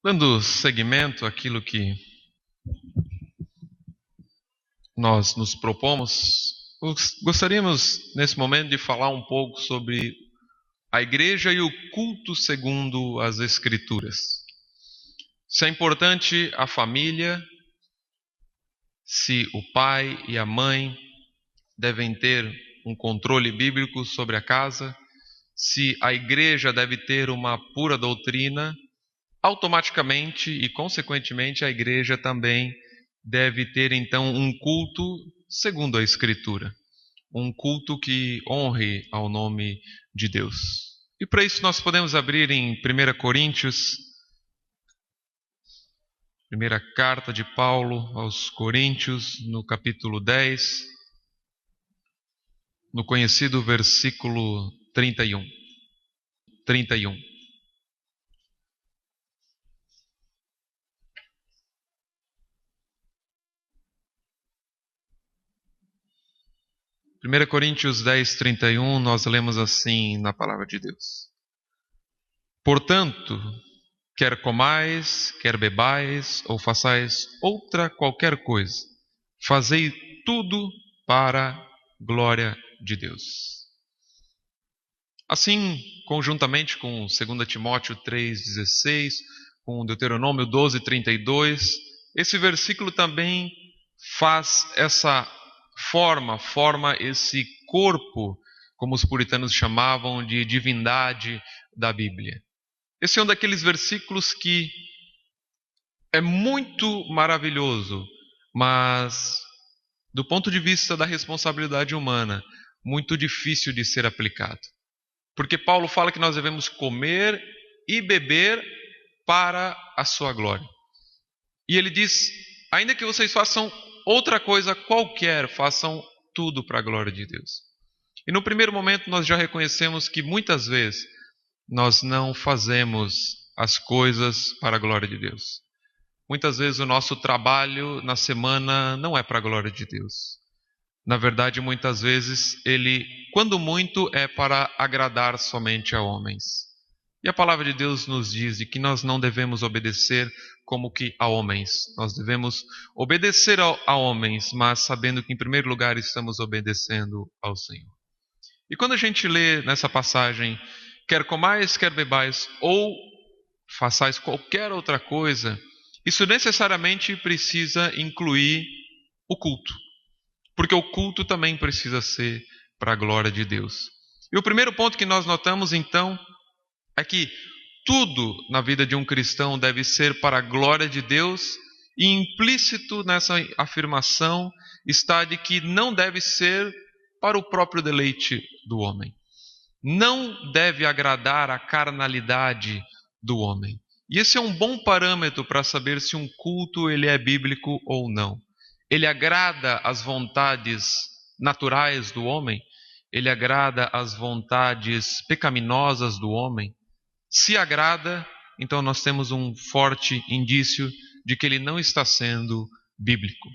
Dando seguimento àquilo que nós nos propomos, gostaríamos nesse momento de falar um pouco sobre a igreja e o culto segundo as Escrituras. Se é importante a família, se o pai e a mãe devem ter um controle bíblico sobre a casa, se a igreja deve ter uma pura doutrina, automaticamente e consequentemente a igreja também deve ter então um culto segundo a Escritura, um culto que honre ao nome de Deus. E para isso nós podemos abrir em 1 Coríntios, primeira carta de Paulo aos Coríntios, no capítulo 10, no conhecido versículo 31. 31. 1 Coríntios 10, 31, nós lemos assim na palavra de Deus. Portanto, quer comais, quer bebais, ou façais outra qualquer coisa, fazei tudo para a glória de Deus. Assim, conjuntamente com 2 Timóteo 3,16, com Deuteronômio 12:32, esse versículo também faz essa forma esse corpo, como os puritanos chamavam, de divindade da Bíblia. Esse é um daqueles versículos que é muito maravilhoso, mas do ponto de vista da responsabilidade humana, muito difícil de ser aplicado. Porque Paulo fala que nós devemos comer e beber para a sua glória. E ele diz, ainda que vocês façam outra coisa qualquer, façam tudo para a glória de Deus. E no primeiro momento nós já reconhecemos que muitas vezes nós não fazemos as coisas para a glória de Deus. Muitas vezes o nosso trabalho na semana não é para a glória de Deus. Na verdade, muitas vezes ele, quando muito, é para agradar somente a homens. E a palavra de Deus nos diz de que nós não devemos obedecer como que a homens. Nós devemos obedecer a homens, mas sabendo que em primeiro lugar estamos obedecendo ao Senhor. E quando a gente lê nessa passagem, quer comais, quer bebais, ou façais qualquer outra coisa, isso necessariamente precisa incluir o culto. Porque o culto também precisa ser para a glória de Deus. E o primeiro ponto que nós notamos então é que tudo na vida de um cristão deve ser para a glória de Deus, e implícito nessa afirmação está de que não deve ser para o próprio deleite do homem. Não deve agradar a carnalidade do homem. E esse é um bom parâmetro para saber se um culto ele é bíblico ou não. Ele agrada às vontades naturais do homem? Ele agrada às vontades pecaminosas do homem? Se agrada, então nós temos um forte indício de que ele não está sendo bíblico.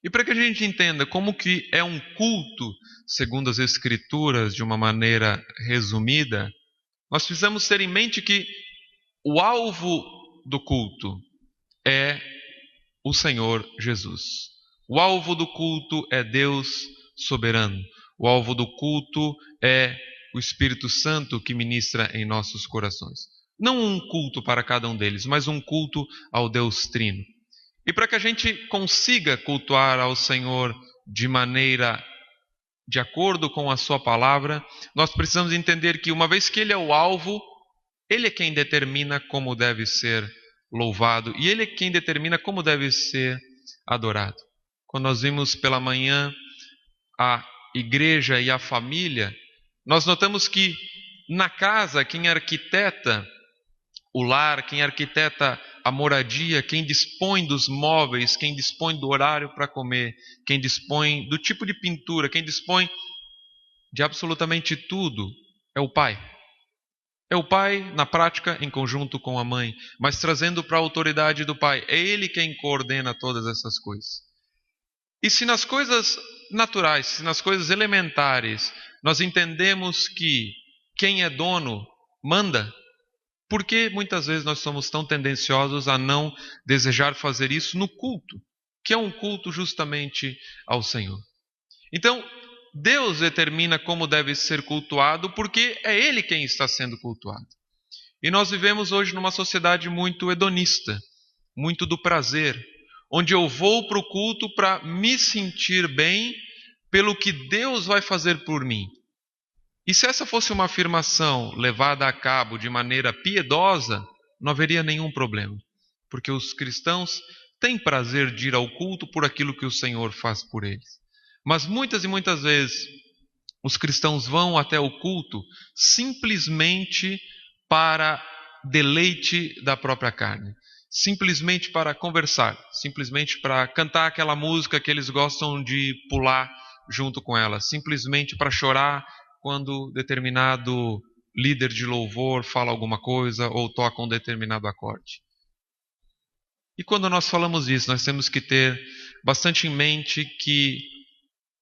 E para que a gente entenda como que é um culto, segundo as Escrituras, de uma maneira resumida, nós precisamos ter em mente que o alvo do culto é o Senhor Jesus. O alvo do culto é Deus soberano. O alvo do culto é o Espírito Santo que ministra em nossos corações. Não um culto para cada um deles, mas um culto ao Deus Trino. E para que a gente consiga cultuar ao Senhor de maneira de acordo com a sua palavra, nós precisamos entender que uma vez que Ele é o alvo, Ele é quem determina como deve ser louvado e Ele é quem determina como deve ser adorado. Quando nós vimos pela manhã a igreja e a família, nós notamos que na casa quem arquiteta o lar, quem arquiteta a moradia, quem dispõe dos móveis, quem dispõe do horário para comer, quem dispõe do tipo de pintura, quem dispõe de absolutamente tudo, é o pai. É o pai, na prática, em conjunto com a mãe, mas trazendo para a autoridade do pai. É ele quem coordena todas essas coisas. E se nas coisas naturais, se nas coisas elementares, nós entendemos que quem é dono manda, Por que muitas vezes nós somos tão tendenciosos a não desejar fazer isso no culto, que é um culto justamente ao Senhor? Então, Deus determina como deve ser cultuado, porque é Ele quem está sendo cultuado. E nós vivemos hoje numa sociedade muito hedonista, muito do prazer, onde eu vou para o culto para me sentir bem pelo que Deus vai fazer por mim. E se essa fosse uma afirmação levada a cabo de maneira piedosa, não haveria nenhum problema, porque os cristãos têm prazer de ir ao culto por aquilo que o Senhor faz por eles. Mas muitas e muitas vezes os cristãos vão até o culto simplesmente para deleite da própria carne, simplesmente para conversar, simplesmente para cantar aquela música que eles gostam de pular junto com ela, simplesmente para chorar quando determinado líder de louvor fala alguma coisa ou toca um determinado acorde. E quando nós falamos isso, nós temos que ter bastante em mente que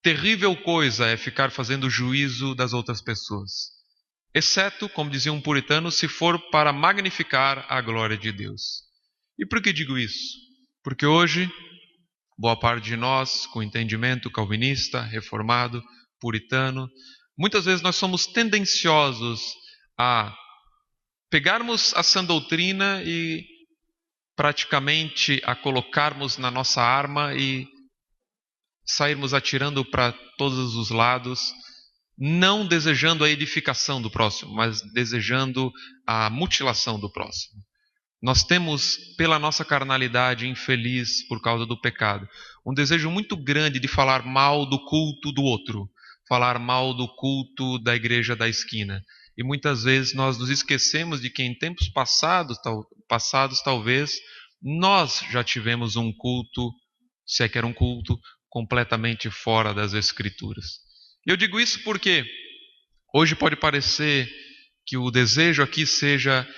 terrível coisa é ficar fazendo juízo das outras pessoas, exceto, como dizia um puritano, se for para magnificar a glória de Deus. E por que digo isso? Porque hoje, boa parte de nós, com entendimento calvinista, reformado, puritano, muitas vezes nós somos tendenciosos a pegarmos a sã doutrina e praticamente a colocarmos na nossa arma e sairmos atirando para todos os lados, não desejando a edificação do próximo, mas desejando a mutilação do próximo. Nós temos, pela nossa carnalidade infeliz por causa do pecado, um desejo muito grande de falar mal do culto do outro, falar mal do culto da igreja da esquina. E muitas vezes nós nos esquecemos de que em tempos passados talvez, nós já tivemos um culto, se é que era um culto, completamente fora das Escrituras. E eu digo isso porque hoje pode parecer que o desejo aqui seja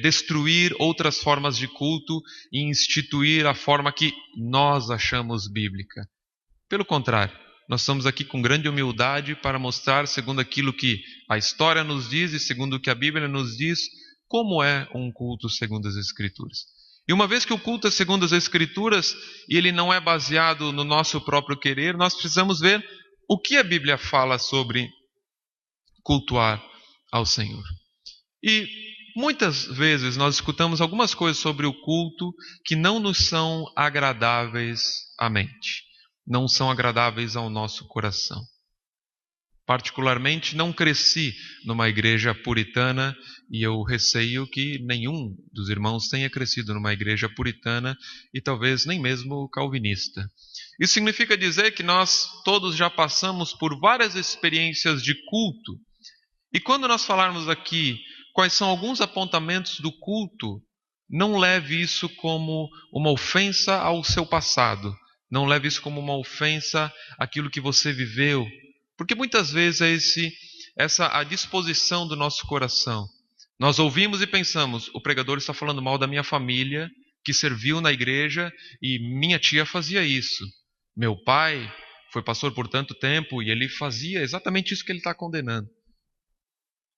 destruir outras formas de culto e instituir a forma que nós achamos bíblica. Pelo contrário, nós estamos aqui com grande humildade para mostrar, segundo aquilo que a história nos diz e segundo o que a Bíblia nos diz, como é um culto segundo as Escrituras. E uma vez que o culto é segundo as Escrituras e ele não é baseado no nosso próprio querer, nós precisamos ver o que a Bíblia fala sobre cultuar ao Senhor. E muitas vezes nós escutamos algumas coisas sobre o culto que não nos são agradáveis à mente, não são agradáveis ao nosso coração. Particularmente, não cresci numa igreja puritana e eu receio que nenhum dos irmãos tenha crescido numa igreja puritana e talvez nem mesmo calvinista. Isso significa dizer que nós todos já passamos por várias experiências de culto. E quando nós falarmos aqui quais são alguns apontamentos do culto, não leve isso como uma ofensa ao seu passado. Não leve isso como uma ofensa àquilo que você viveu. Porque muitas vezes essa a disposição do nosso coração. Nós ouvimos e pensamos, o pregador está falando mal da minha família, que serviu na igreja, e minha tia fazia isso. Meu pai foi pastor por tanto tempo e ele fazia exatamente isso que ele está condenando.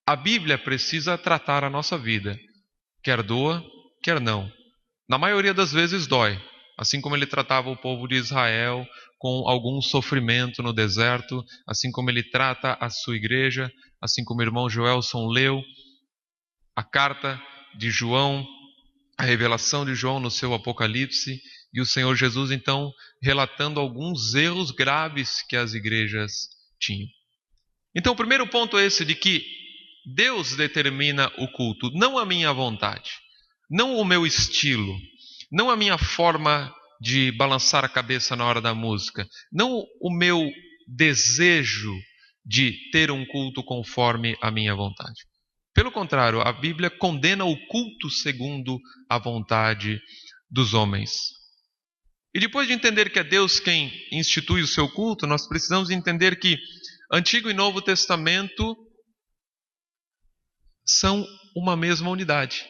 A Bíblia precisa tratar a nossa vida, quer doa, quer não. Na maioria das vezes dói, assim como ele tratava o povo de Israel com algum sofrimento no deserto, assim como ele trata a sua igreja, assim como o irmão Joelson leu a carta de João, a revelação de João no seu Apocalipse, e o Senhor Jesus então relatando alguns erros graves que as igrejas tinham. Então o primeiro ponto é esse, de que Deus determina o culto, não a minha vontade, não o meu estilo, não a minha forma de balançar a cabeça na hora da música, não o meu desejo de ter um culto conforme a minha vontade. Pelo contrário, a Bíblia condena o culto segundo a vontade dos homens. E depois de entender que é Deus quem institui o seu culto, nós precisamos entender que Antigo e Novo Testamento são uma mesma unidade.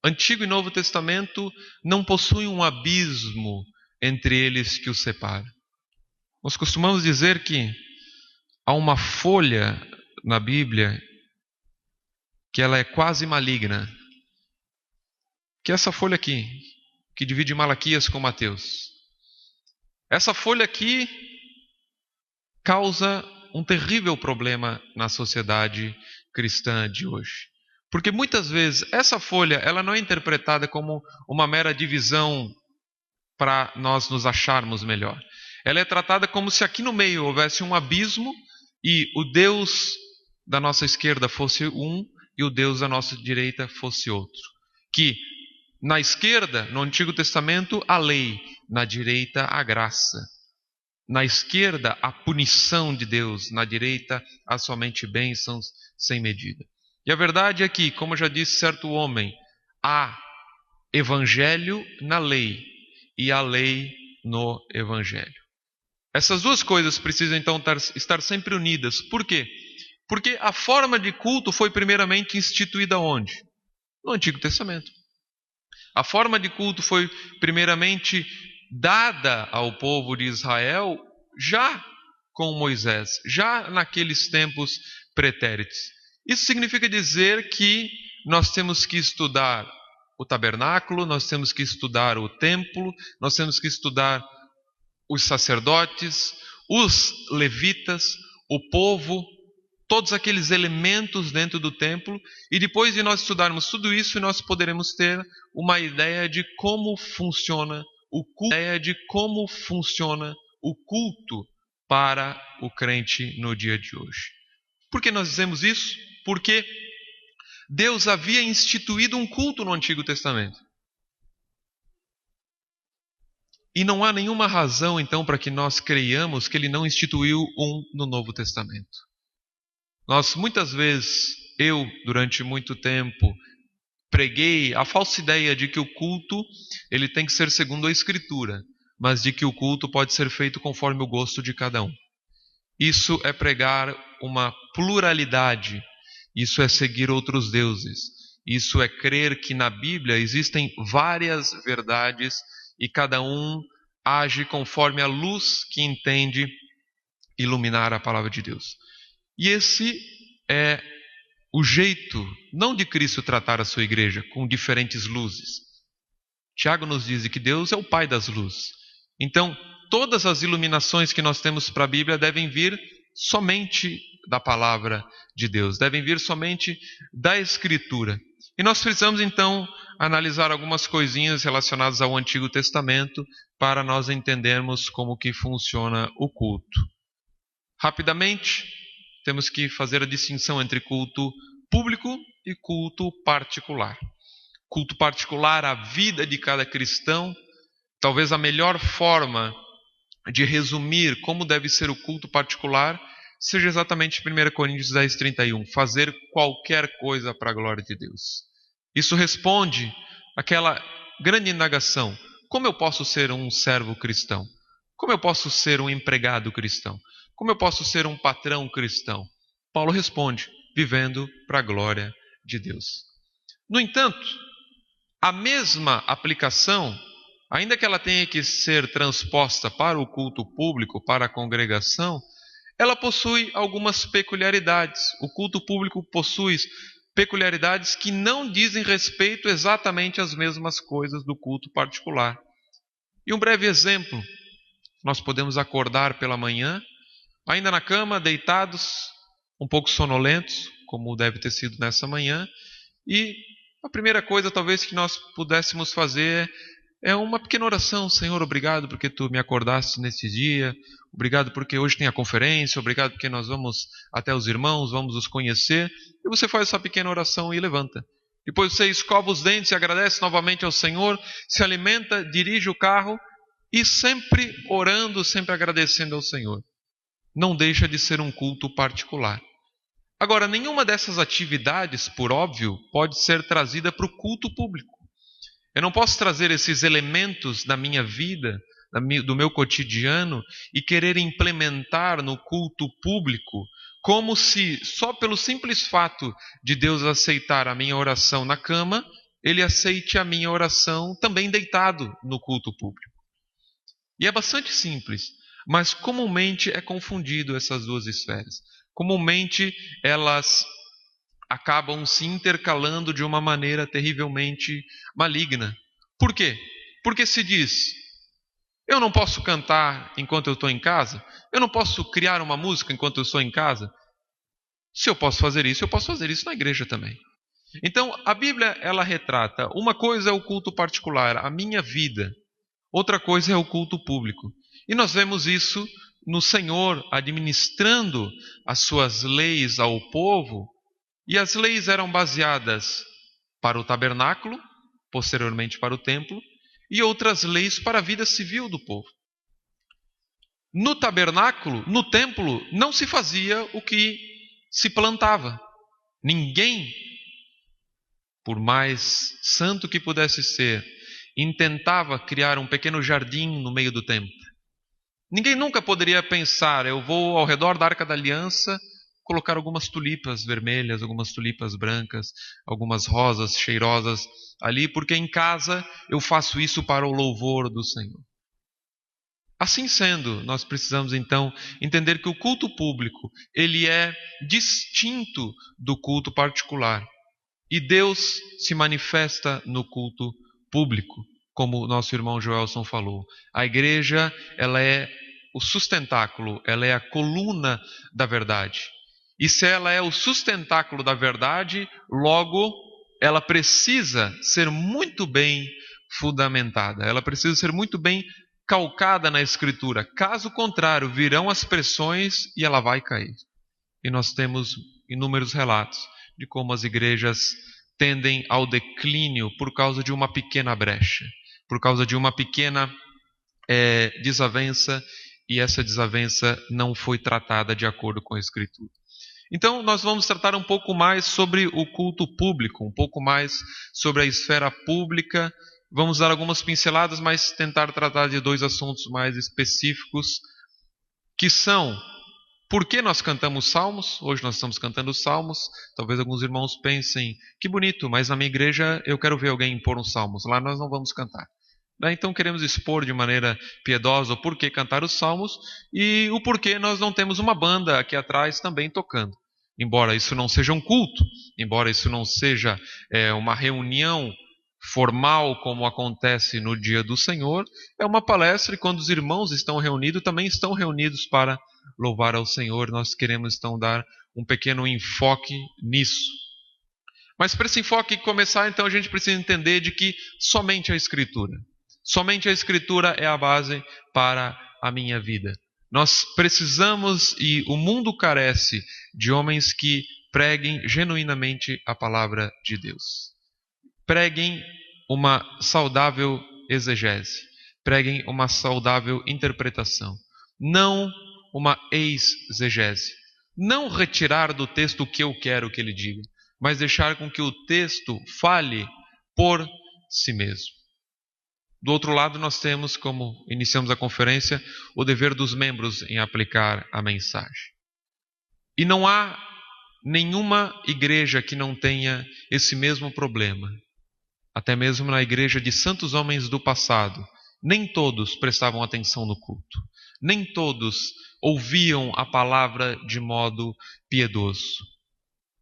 Antigo e Novo Testamento não possuem um abismo entre eles que os separa. Nós costumamos dizer que há uma folha na Bíblia que ela é quase maligna. que é essa folha aqui, que divide Malaquias com Mateus. Essa folha aqui causa um terrível problema na sociedade cristã de hoje. Porque muitas vezes essa folha ela não é interpretada como uma mera divisão para nós nos acharmos melhor. Ela é tratada como se aqui no meio houvesse um abismo e o Deus da nossa esquerda fosse um e o Deus da nossa direita fosse outro. Que na esquerda, no Antigo Testamento, a lei, na direita, a graça. Na esquerda, a punição de Deus, na direita, há somente bênçãos sem medida. E a verdade é que, como já disse certo homem, há evangelho na lei e a lei no evangelho. Essas duas coisas precisam então estar sempre unidas. Por quê? Porque a forma de culto foi primeiramente instituída onde? No Antigo Testamento. A forma de culto foi primeiramente dada ao povo de Israel já com Moisés, já naqueles tempos pretéritos. Isso significa dizer que nós temos que estudar o tabernáculo, nós temos que estudar o templo, nós temos que estudar os sacerdotes, os levitas, o povo, todos aqueles elementos dentro do templo, e depois de nós estudarmos tudo isso, nós poderemos ter uma ideia de como funciona o culto para o crente no dia de hoje. Por que nós dizemos isso? Porque Deus havia instituído um culto no Antigo Testamento. E não há nenhuma razão, então, para que nós creiamos que ele não instituiu um no Novo Testamento. Nós, muitas vezes, durante muito tempo, preguei a falsa ideia de que o culto ele tem que ser segundo a Escritura, mas de que o culto pode ser feito conforme o gosto de cada um. Isso é pregar uma pluralidade, isso é seguir outros deuses, isso é crer que na Bíblia existem várias verdades e cada um age conforme a luz que entende iluminar a palavra de Deus. E esse é o jeito, não de Cristo tratar a sua igreja, com diferentes luzes. Tiago nos diz que Deus é o Pai das luzes. Então, todas as iluminações que nós temos para a Bíblia devem vir somente da palavra de Deus, devem vir somente da Escritura. E nós precisamos, então, analisar algumas coisinhas relacionadas ao Antigo Testamento para nós entendermos como que funciona o culto. Rapidamente, temos que fazer a distinção entre culto público e culto particular. Culto particular, a vida de cada cristão. Talvez a melhor forma de resumir como deve ser o culto particular seja exatamente 1 Coríntios 10:31, fazer qualquer coisa para a glória de Deus. Isso responde àquela grande indagação: como eu posso ser um servo cristão? Como eu posso ser um empregado cristão? Como eu posso ser um patrão cristão? Paulo responde: vivendo para a glória de Deus. No entanto, a mesma aplicação, ainda que ela tenha que ser transposta para o culto público, para a congregação, ela possui algumas peculiaridades. O culto público possui peculiaridades que não dizem respeito exatamente às mesmas coisas do culto particular. E um breve exemplo: nós podemos acordar pela manhã, ainda na cama, deitados, um pouco sonolentos, como deve ter sido nessa manhã, e a primeira coisa talvez que nós pudéssemos fazer é uma pequena oração. Senhor, obrigado porque tu me acordaste nesse dia, obrigado porque hoje tem a conferência, obrigado porque nós vamos até os irmãos, vamos os conhecer. E você faz essa pequena oração e levanta. Depois você escova os dentes e agradece novamente ao Senhor, se alimenta, dirige o carro e sempre orando, sempre agradecendo ao Senhor. Não deixa de ser um culto particular. Agora, nenhuma dessas atividades, por óbvio, pode ser trazida para o culto público. Eu não posso trazer esses elementos da minha vida, do meu cotidiano, e querer implementar no culto público, como se só pelo simples fato de Deus aceitar a minha oração na cama, Ele aceite a minha oração também deitado no culto público. E é bastante simples, mas comumente é confundido essas duas esferas. Comumente elas acabam se intercalando de uma maneira terrivelmente maligna. Por quê? Porque se diz: eu não posso cantar enquanto eu estou em casa, eu não posso criar uma música enquanto eu estou em casa. Se eu posso fazer isso, eu posso fazer isso na igreja também. Então, a Bíblia, ela retrata, uma coisa é o culto particular, a minha vida, outra coisa é o culto público. E nós vemos isso no Senhor administrando as suas leis ao povo, e as leis eram baseadas para o tabernáculo, posteriormente para o templo, e outras leis para a vida civil do povo. No tabernáculo, no templo, não se fazia o que se plantava. Ninguém, por mais santo que pudesse ser, intentava criar um pequeno jardim no meio do templo. Ninguém nunca poderia pensar: eu vou ao redor da Arca da Aliança colocar algumas tulipas vermelhas, algumas tulipas brancas, algumas rosas cheirosas ali, porque em casa eu faço isso para o louvor do Senhor. Assim sendo, nós precisamos então entender que o culto público, ele é distinto do culto particular. E Deus se manifesta no culto público, como o nosso irmão Joelson falou. A igreja, ela é o sustentáculo, ela é a coluna da verdade. E se ela é o sustentáculo da verdade, logo ela precisa ser muito bem fundamentada, ela precisa ser muito bem calcada na Escritura. Caso contrário, virão as pressões e ela vai cair. E nós temos inúmeros relatos de como as igrejas tendem ao declínio por causa de uma pequena brecha, por causa de uma pequena desavença, e essa desavença não foi tratada de acordo com a Escritura. Então, nós vamos tratar um pouco mais sobre o culto público, um pouco mais sobre a esfera pública. Vamos dar algumas pinceladas, mas tentar tratar de dois assuntos mais específicos, que são: por que nós cantamos salmos? Hoje nós estamos cantando salmos. Talvez alguns irmãos pensem: que bonito, mas na minha igreja eu quero ver alguém impor uns salmos. Lá nós não vamos cantar. Então queremos expor de maneira piedosa o porquê cantar os salmos e o porquê nós não temos uma banda aqui atrás também tocando. Embora isso não seja um culto, embora isso não seja uma reunião formal como acontece no dia do Senhor, é uma palestra, e quando os irmãos estão reunidos, também estão reunidos para louvar ao Senhor. Nós queremos então dar um pequeno enfoque nisso. Mas para esse enfoque começar, então a gente precisa entender de que somente a Escritura é a base para a minha vida. Nós precisamos, e o mundo carece, de homens que preguem genuinamente a palavra de Deus. Preguem uma saudável exegese, preguem uma saudável interpretação, não uma exegese. Não retirar do texto o que eu quero que ele diga, mas deixar com que o texto fale por si mesmo. Do outro lado, nós temos, como iniciamos a conferência, o dever dos membros em aplicar a mensagem. E não há nenhuma igreja que não tenha esse mesmo problema. Até mesmo na igreja de santos homens do passado, nem todos prestavam atenção no culto. Nem todos ouviam a palavra de modo piedoso.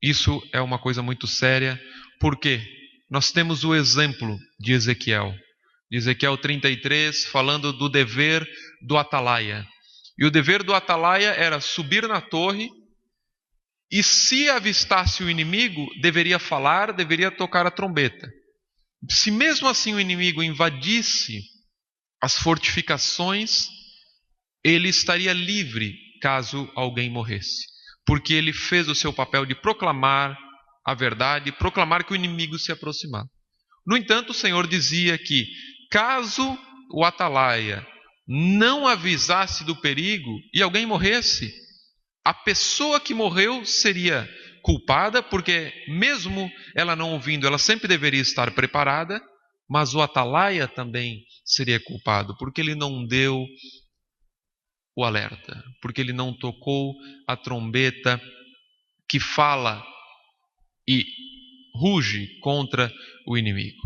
Isso é uma coisa muito séria, porque nós temos o exemplo de Ezequiel. Ezequiel 33, falando do dever do atalaia. E o dever do atalaia era subir na torre e, se avistasse o inimigo, deveria falar, deveria tocar a trombeta. Se mesmo assim o inimigo invadisse as fortificações, ele estaria livre caso alguém morresse, porque ele fez o seu papel de proclamar a verdade, proclamar que o inimigo se aproximava. No entanto, o Senhor dizia que, caso o atalaia não avisasse do perigo e alguém morresse, a pessoa que morreu seria culpada, porque mesmo ela não ouvindo, ela sempre deveria estar preparada, mas o atalaia também seria culpado, porque ele não deu o alerta, porque ele não tocou a trombeta que fala e ruge contra o inimigo.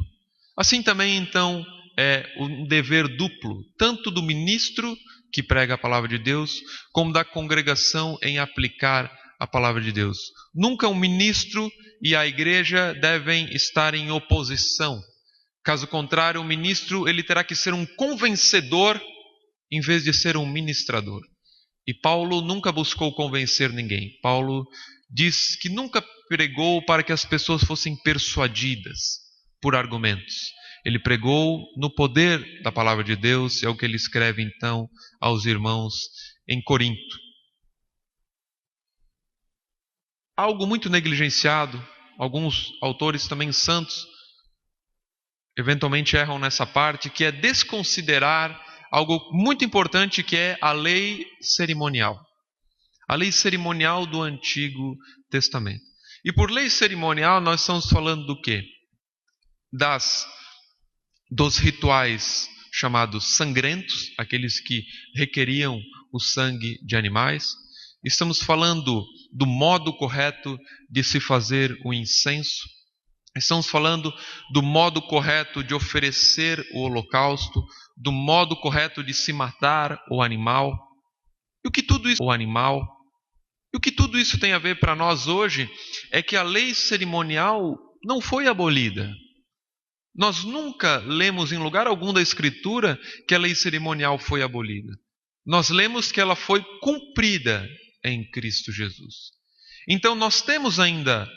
Assim também, então, é um dever duplo, tanto do ministro que prega a palavra de Deus, como da congregação em aplicar a palavra de Deus. Nunca um ministro e a igreja devem estar em oposição. Caso contrário, o ministro ele terá que ser um convencedor em vez de ser um ministrador. E Paulo nunca buscou convencer ninguém. Paulo diz que nunca pregou para que as pessoas fossem persuadidas por argumentos. Ele pregou no poder da palavra de Deus, é o que ele escreve então aos irmãos em Corinto. Algo muito negligenciado, alguns autores também santos eventualmente erram nessa parte, que é desconsiderar algo muito importante, que é a lei cerimonial. A lei cerimonial do Antigo Testamento. E por lei cerimonial nós estamos falando do quê? Dos rituais chamados sangrentos, aqueles que requeriam o sangue de animais. Estamos falando do modo correto de se fazer o incenso. Estamos falando do modo correto de oferecer o holocausto, do modo correto de se matar o animal. E o que tudo isso tem a ver para nós hoje é que a lei cerimonial não foi abolida. Nós nunca lemos em lugar algum da Escritura que a lei cerimonial foi abolida. Nós lemos que ela foi cumprida em Cristo Jesus. Então nós temos ainda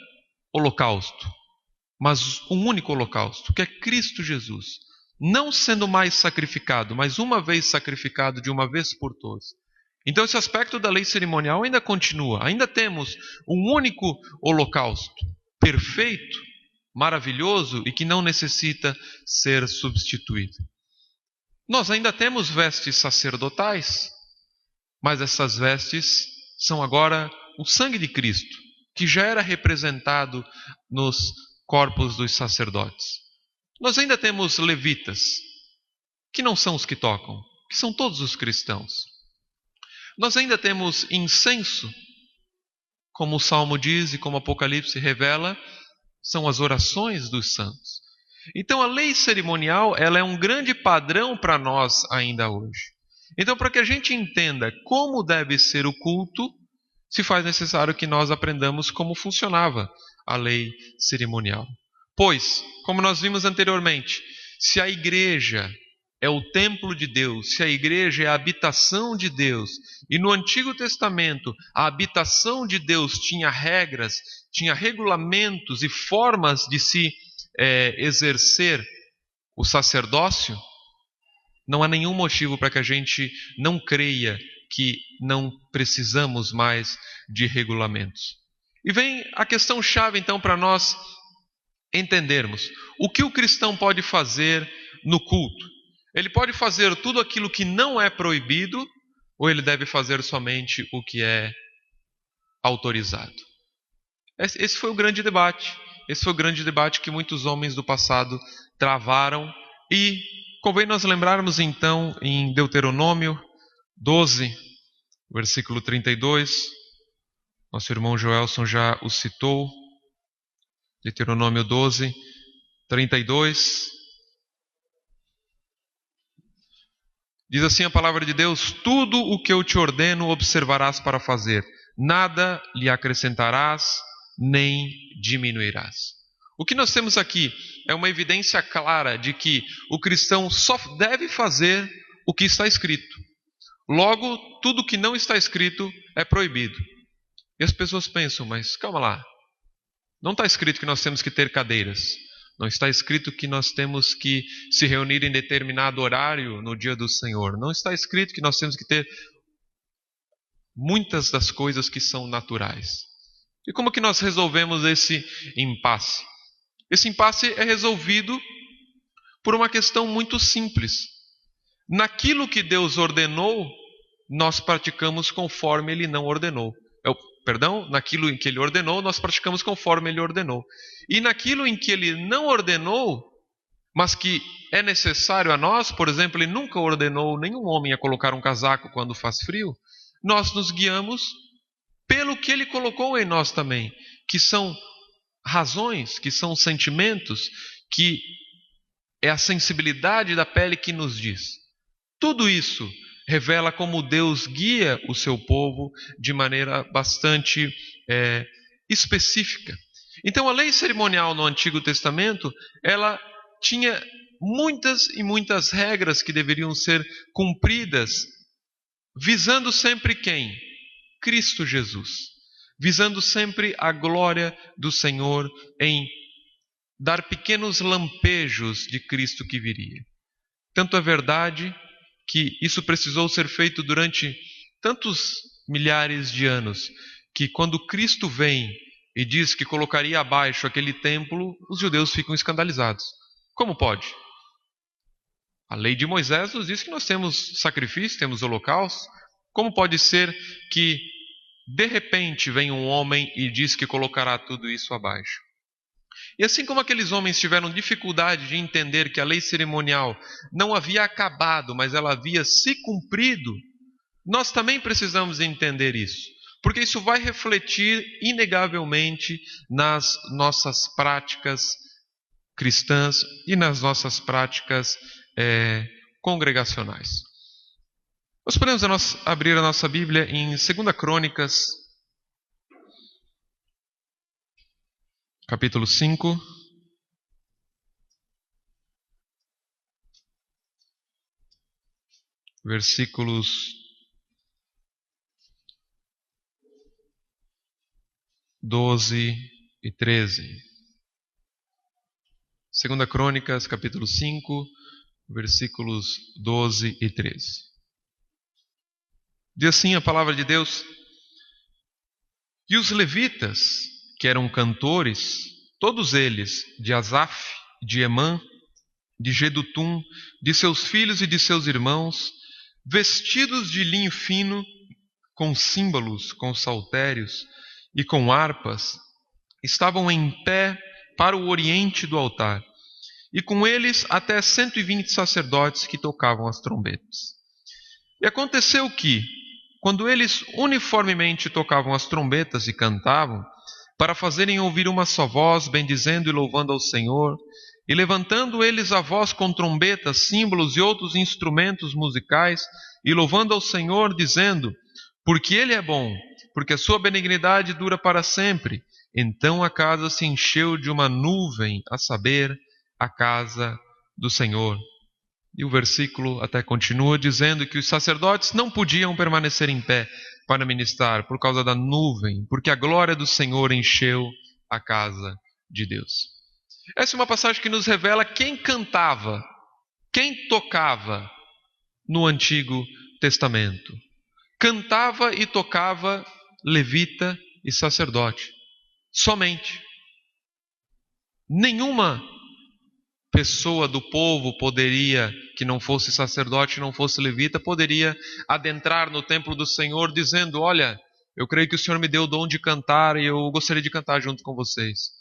holocausto, mas um único holocausto, que é Cristo Jesus, não sendo mais sacrificado, mas uma vez sacrificado de uma vez por todas. Então esse aspecto da lei cerimonial ainda continua, ainda temos um único holocausto, perfeito, maravilhoso e que não necessita ser substituído. Nós ainda temos vestes sacerdotais, mas essas vestes são agora o sangue de Cristo, que já era representado nos corpos dos sacerdotes. Nós ainda temos levitas, que não são os que tocam, que são todos os cristãos. Nós ainda temos incenso, como o Salmo diz e como o Apocalipse revela, são as orações dos santos. Então a lei cerimonial ela é um grande padrão para nós ainda hoje. Então para que a gente entenda como deve ser o culto, se faz necessário que nós aprendamos como funcionava a lei cerimonial. Pois, como nós vimos anteriormente, se a igreja é o templo de Deus, se a igreja é a habitação de Deus, e no Antigo Testamento a habitação de Deus tinha regras, tinha regulamentos e formas de se exercer o sacerdócio, não há nenhum motivo para que a gente não creia que não precisamos mais de regulamentos. E vem a questão chave então para nós entendermos o que o cristão pode fazer no culto. Ele pode fazer tudo aquilo que não é proibido ou ele deve fazer somente o que é autorizado? Esse foi o grande debate. Esse foi o grande debate que muitos homens do passado travaram. E convém nós lembrarmos então em Deuteronômio 12, versículo 32. Nosso irmão Joelson já o citou. Deuteronômio 12, 32. Diz assim a palavra de Deus: tudo o que eu te ordeno observarás para fazer, nada lhe acrescentarás, nem diminuirás. O que nós temos aqui é uma evidência clara de que o cristão só deve fazer o que está escrito. Logo, tudo que não está escrito é proibido. E as pessoas pensam, mas calma lá, não está escrito que nós temos que ter cadeiras. Não está escrito que nós temos que se reunir em determinado horário no dia do Senhor. Não está escrito que nós temos que ter muitas das coisas que são naturais. E como que nós resolvemos esse impasse? Esse impasse é resolvido por uma questão muito simples. Naquilo que Deus ordenou, nós praticamos conforme Ele não ordenou. Naquilo em que Ele ordenou, nós praticamos conforme Ele ordenou. E naquilo em que Ele não ordenou, mas que é necessário a nós, por exemplo, Ele nunca ordenou nenhum homem a colocar um casaco quando faz frio, nós nos guiamos pelo que Ele colocou em nós também, que são razões, que são sentimentos, que é a sensibilidade da pele que nos diz. Tudo isso revela como Deus guia o seu povo de maneira bastante específica. Então, a lei cerimonial no Antigo Testamento, ela tinha muitas e muitas regras que deveriam ser cumpridas, visando sempre quem? Cristo Jesus. Visando sempre a glória do Senhor em dar pequenos lampejos de Cristo que viria. Tanto é verdade que isso precisou ser feito durante tantos milhares de anos, que quando Cristo vem e diz que colocaria abaixo aquele templo, os judeus ficam escandalizados. Como pode? A lei de Moisés nos diz que nós temos sacrifício, temos holocausto. Como pode ser que de repente vem um homem e diz que colocará tudo isso abaixo? E assim como aqueles homens tiveram dificuldade de entender que a lei cerimonial não havia acabado, mas ela havia se cumprido, nós também precisamos entender isso, porque isso vai refletir inegavelmente nas nossas práticas cristãs e nas nossas práticas congregacionais. Nós podemos abrir a nossa Bíblia em 2 Crônicas, capítulo 5, versículos 12 e 13. 2 Crônicas, capítulo 5, versículos 12 e 13. Diz assim a palavra de Deus: E os levitas, que eram cantores, todos eles, de Asaf, de Emã, de Jedutum, de seus filhos e de seus irmãos, vestidos de linho fino, com símbolos, com saltérios e com harpas, estavam em pé para o oriente do altar, e com eles até 120 sacerdotes que tocavam as trombetas. E aconteceu que, quando eles uniformemente tocavam as trombetas e cantavam, para fazerem ouvir uma só voz, bendizendo e louvando ao Senhor, e levantando eles a voz com trombetas, símbolos e outros instrumentos musicais, e louvando ao Senhor, dizendo: porque Ele é bom, porque a sua benignidade dura para sempre. Então a casa se encheu de uma nuvem, a saber, a casa do Senhor. E o versículo até continua dizendo que os sacerdotes não podiam permanecer em pé para ministrar por causa da nuvem, porque a glória do Senhor encheu a casa de Deus. Essa é uma passagem que nos revela quem cantava, quem tocava no Antigo Testamento. Cantava e tocava levita e sacerdote. Somente. Nenhuma pessoa do povo poderia, que não fosse sacerdote, não fosse levita, poderia adentrar no templo do Senhor dizendo: olha, eu creio que o Senhor me deu o dom de cantar e eu gostaria de cantar junto com vocês.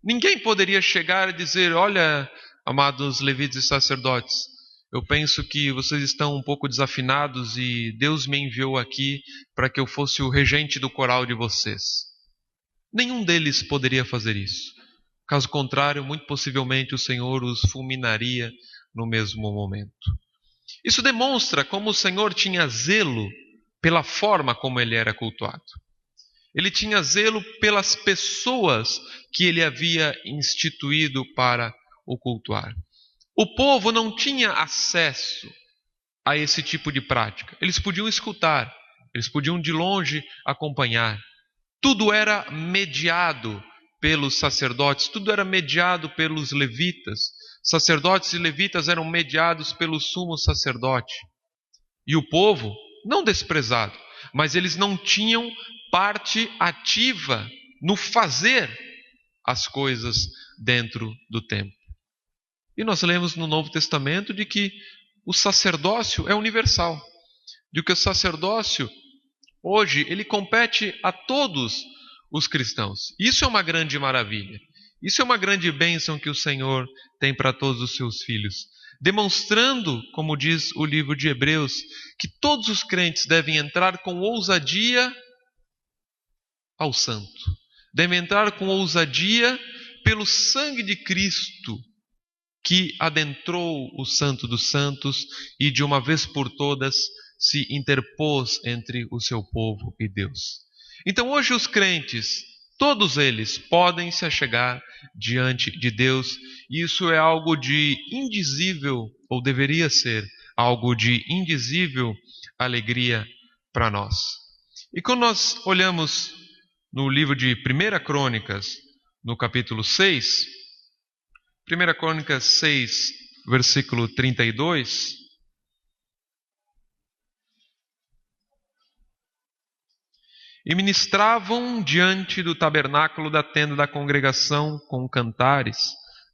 Ninguém poderia chegar e dizer: olha, amados levitas e sacerdotes, eu penso que vocês estão um pouco desafinados e Deus me enviou aqui para que eu fosse o regente do coral de vocês. Nenhum deles poderia fazer isso. Caso contrário, muito possivelmente o Senhor os fulminaria no mesmo momento. Isso demonstra como o Senhor tinha zelo pela forma como ele era cultuado. Ele tinha zelo pelas pessoas que ele havia instituído para o cultuar. O povo não tinha acesso a esse tipo de prática. Eles podiam escutar, eles podiam de longe acompanhar. Tudo era mediado pelos sacerdotes, tudo era mediado pelos levitas. Sacerdotes e levitas eram mediados pelo sumo sacerdote. E o povo, não desprezado, mas eles não tinham parte ativa no fazer as coisas dentro do templo. E nós lemos no Novo Testamento de que o sacerdócio é universal, de que o sacerdócio hoje ele compete a todos os cristãos. Isso é uma grande maravilha. Isso é uma grande bênção que o Senhor tem para todos os seus filhos, demonstrando, como diz o livro de Hebreus, que todos os crentes devem entrar com ousadia ao santo. Devem entrar com ousadia pelo sangue de Cristo, que adentrou o Santo dos Santos e de uma vez por todas se interpôs entre o seu povo e Deus. Então hoje os crentes, todos eles podem se achegar diante de Deus, e isso é algo de indizível, ou deveria ser algo de indizível alegria para nós. E quando nós olhamos no livro de 1 Crônicas, no capítulo 6, 1 Crônicas 6, versículo 32, e ministravam diante do tabernáculo da tenda da congregação com cantares,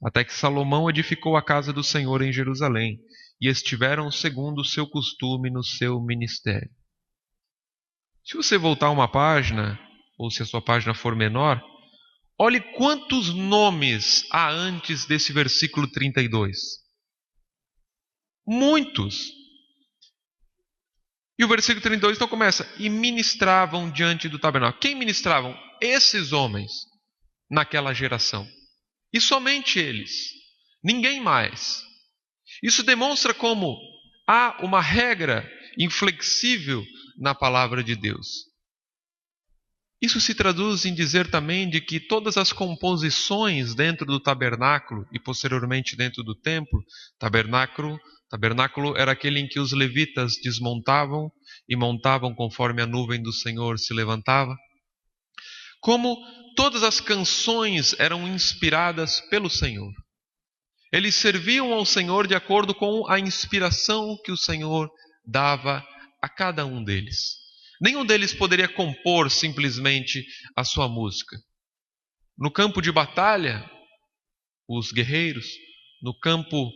até que Salomão edificou a casa do Senhor em Jerusalém, e estiveram segundo o seu costume no seu ministério. Se você voltar uma página, ou se a sua página for menor, olhe quantos nomes há antes desse versículo 32. Muitos. E o versículo 32 então começa: e ministravam diante do tabernáculo. Quem ministravam? Esses homens naquela geração. E somente eles. Ninguém mais. Isso demonstra como há uma regra inflexível na palavra de Deus. Isso se traduz em dizer também de que todas as composições dentro do tabernáculo e posteriormente dentro do templo, tabernáculo era aquele em que os levitas desmontavam e montavam conforme a nuvem do Senhor se levantava. Como todas as canções eram inspiradas pelo Senhor. Eles serviam ao Senhor de acordo com a inspiração que o Senhor dava a cada um deles. Nenhum deles poderia compor simplesmente a sua música. No campo de batalha, os guerreiros, no campo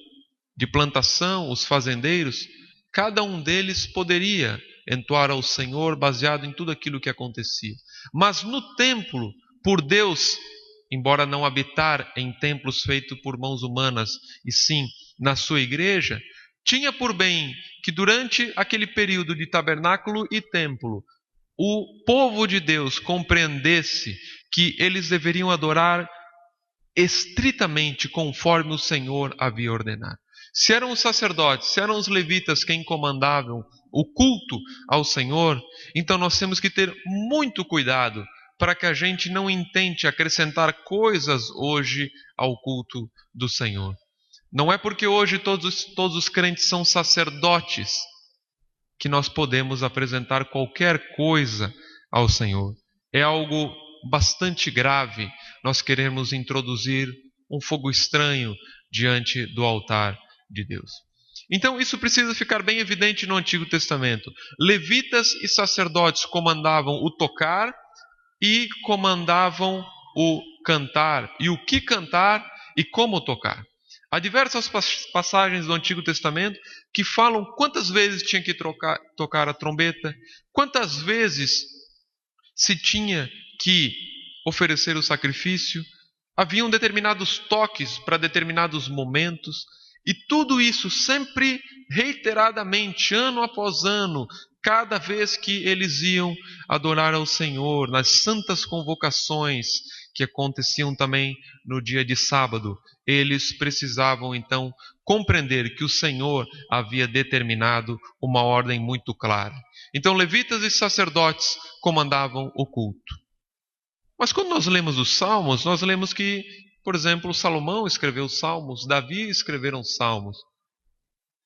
de plantação, os fazendeiros, cada um deles poderia entoar ao Senhor baseado em tudo aquilo que acontecia. Mas no templo, por Deus, embora não habitar em templos feitos por mãos humanas, e sim na sua igreja, tinha por bem que durante aquele período de tabernáculo e templo, o povo de Deus compreendesse que eles deveriam adorar estritamente conforme o Senhor havia ordenado. Se eram os sacerdotes, se eram os levitas quem comandavam o culto ao Senhor, então nós temos que ter muito cuidado para que a gente não intente acrescentar coisas hoje ao culto do Senhor. Não é porque hoje todos os crentes são sacerdotes que nós podemos apresentar qualquer coisa ao Senhor. É algo bastante grave nós queremos introduzir um fogo estranho diante do altar de Deus. Então isso precisa ficar bem evidente no Antigo Testamento. Levitas e sacerdotes comandavam o tocar e comandavam o cantar, e o que cantar e como tocar. Há diversas passagens do Antigo Testamento que falam quantas vezes tinha que tocar a trombeta, quantas vezes se tinha que oferecer o sacrifício. Haviam determinados toques para determinados momentos, e tudo isso sempre reiteradamente, ano após ano, cada vez que eles iam adorar ao Senhor, nas santas convocações que aconteciam também no dia de sábado, eles precisavam então compreender que o Senhor havia determinado uma ordem muito clara. Então levitas e sacerdotes comandavam o culto. Mas quando nós lemos os Salmos, nós lemos que, por exemplo, Salomão escreveu salmos, Davi escreveram salmos.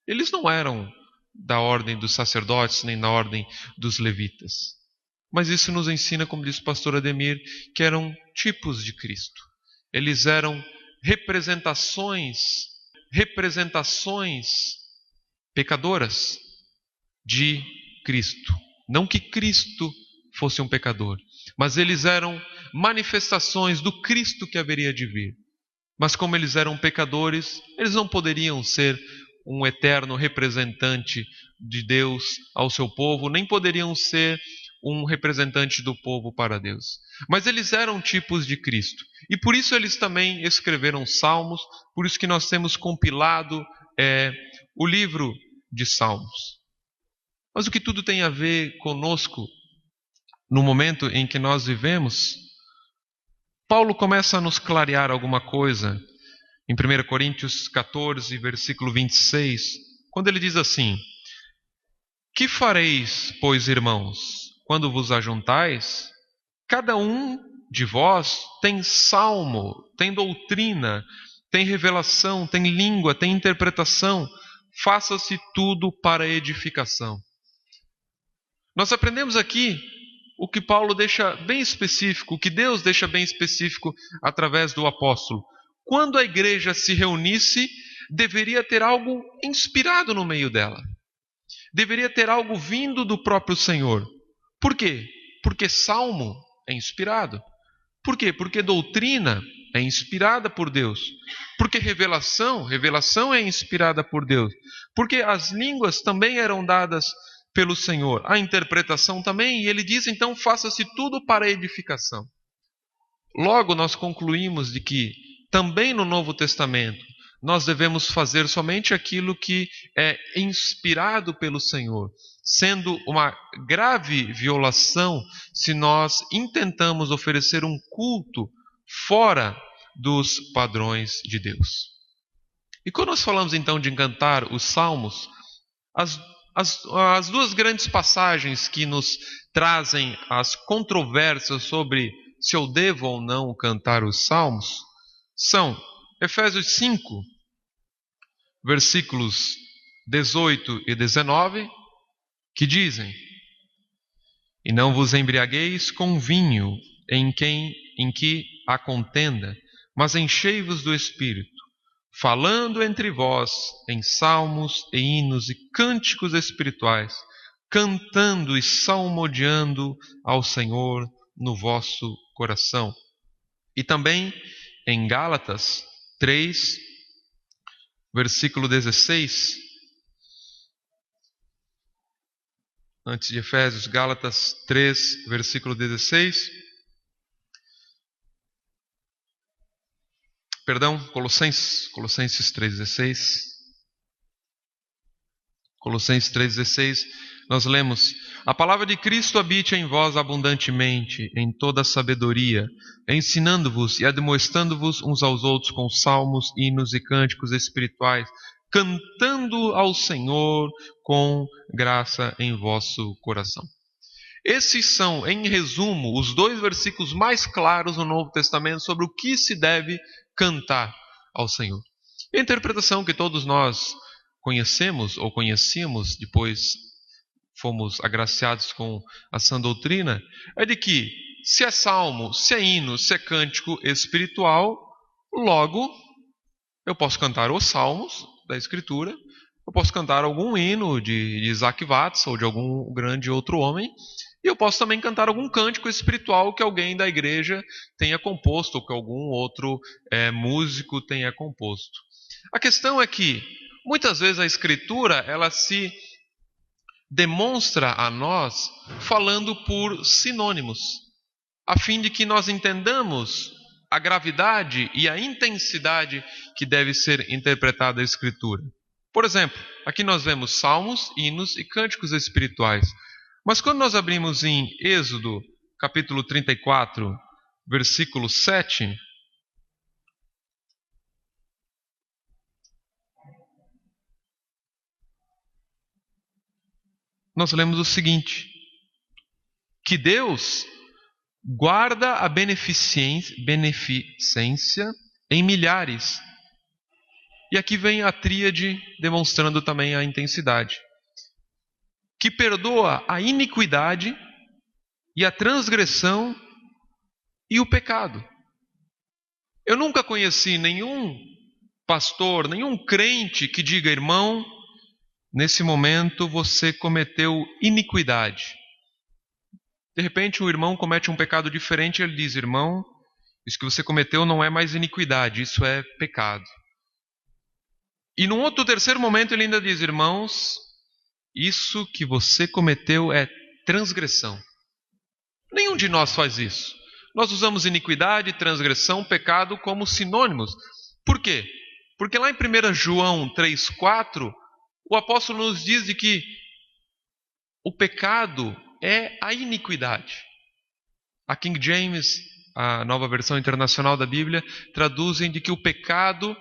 Eles não eram da ordem dos sacerdotes, nem na ordem dos levitas. Mas isso nos ensina, como disse o pastor Ademir, que eram tipos de Cristo. Eles eram representações pecadoras de Cristo. Não que Cristo fosse um pecador, mas eles eram manifestações do Cristo que haveria de vir. Mas como eles eram pecadores, eles não poderiam ser um eterno representante de Deus ao seu povo, nem poderiam ser um representante do povo para Deus. Mas eles eram tipos de Cristo. E por isso eles também escreveram salmos, por isso que nós temos compilado o livro de Salmos. Mas o que tudo tem a ver conosco no momento em que nós vivemos? Paulo começa a nos clarear alguma coisa em 1 Coríntios 14, versículo 26, quando ele diz assim: Que fareis, pois, irmãos, quando vos ajuntais? Cada um de vós tem salmo, tem doutrina, tem revelação, tem língua, tem interpretação. Faça-se tudo para edificação. Nós aprendemos aqui o que Paulo deixa bem específico, o que Deus deixa bem específico através do apóstolo. Quando a igreja se reunisse, deveria ter algo inspirado no meio dela. Deveria ter algo vindo do próprio Senhor. Por quê? Porque salmo é inspirado. Por quê? Porque doutrina é inspirada por Deus. Porque revelação é inspirada por Deus. Porque as línguas também eram dadas pelo Senhor. A interpretação também. E ele diz, então, faça-se tudo para a edificação. Logo, nós concluímos de que também no Novo Testamento nós devemos fazer somente aquilo que é inspirado pelo Senhor, sendo uma grave violação se nós intentamos oferecer um culto fora dos padrões de Deus. E quando nós falamos então de cantar os salmos, as duas grandes passagens que nos trazem as controvérsias sobre se eu devo ou não cantar os salmos são Efésios 5, versículos 18 e 19, que dizem: E não vos embriagueis com vinho em que há contenda, mas enchei-vos do Espírito, falando entre vós em salmos e hinos e cânticos espirituais, cantando e salmodiando ao Senhor no vosso coração. E também em Gálatas 3, versículo 16, antes de Efésios, Gálatas 3, versículo 16, Colossenses 3,16. Colossenses 3,16, nós lemos: A palavra de Cristo habite em vós abundantemente, em toda sabedoria, ensinando-vos e admoestando-vos uns aos outros com salmos, hinos e cânticos espirituais, cantando ao Senhor com graça em vosso coração. Esses são, em resumo, os dois versículos mais claros no Novo Testamento sobre o que se deve cantar ao Senhor. E a interpretação que todos nós conhecemos ou conhecíamos, depois fomos agraciados com a sã doutrina, é de que se é salmo, se é hino, se é cântico espiritual, logo eu posso cantar os salmos da Escritura, eu posso cantar algum hino de Isaac Watts ou de algum grande outro homem, e eu posso também cantar algum cântico espiritual que alguém da igreja tenha composto, ou que algum outro músico tenha composto. A questão é que muitas vezes a Escritura ela se demonstra a nós falando por sinônimos, a fim de que nós entendamos a gravidade e a intensidade que deve ser interpretada a Escritura. Por exemplo, aqui nós vemos salmos, hinos e cânticos espirituais. Mas quando nós abrimos em Êxodo, capítulo 34, versículo 7, nós lemos o seguinte: que Deus guarda a beneficência em milhares. E aqui vem a tríade demonstrando também a intensidade. Que perdoa a iniquidade e a transgressão e o pecado. Eu nunca conheci nenhum pastor, nenhum crente que diga: irmão, nesse momento você cometeu iniquidade. De repente o irmão comete um pecado diferente e ele diz: irmão, isso que você cometeu não é mais iniquidade, isso é pecado. E num outro terceiro momento ele ainda diz: irmãos, isso que você cometeu é transgressão. Nenhum de nós faz isso. Nós usamos iniquidade, transgressão, pecado como sinônimos. Por quê? Porque lá em 1 João 3,4, o apóstolo nos diz de que o pecado é a iniquidade. A King James, a nova versão internacional da Bíblia, traduzem de que o pecado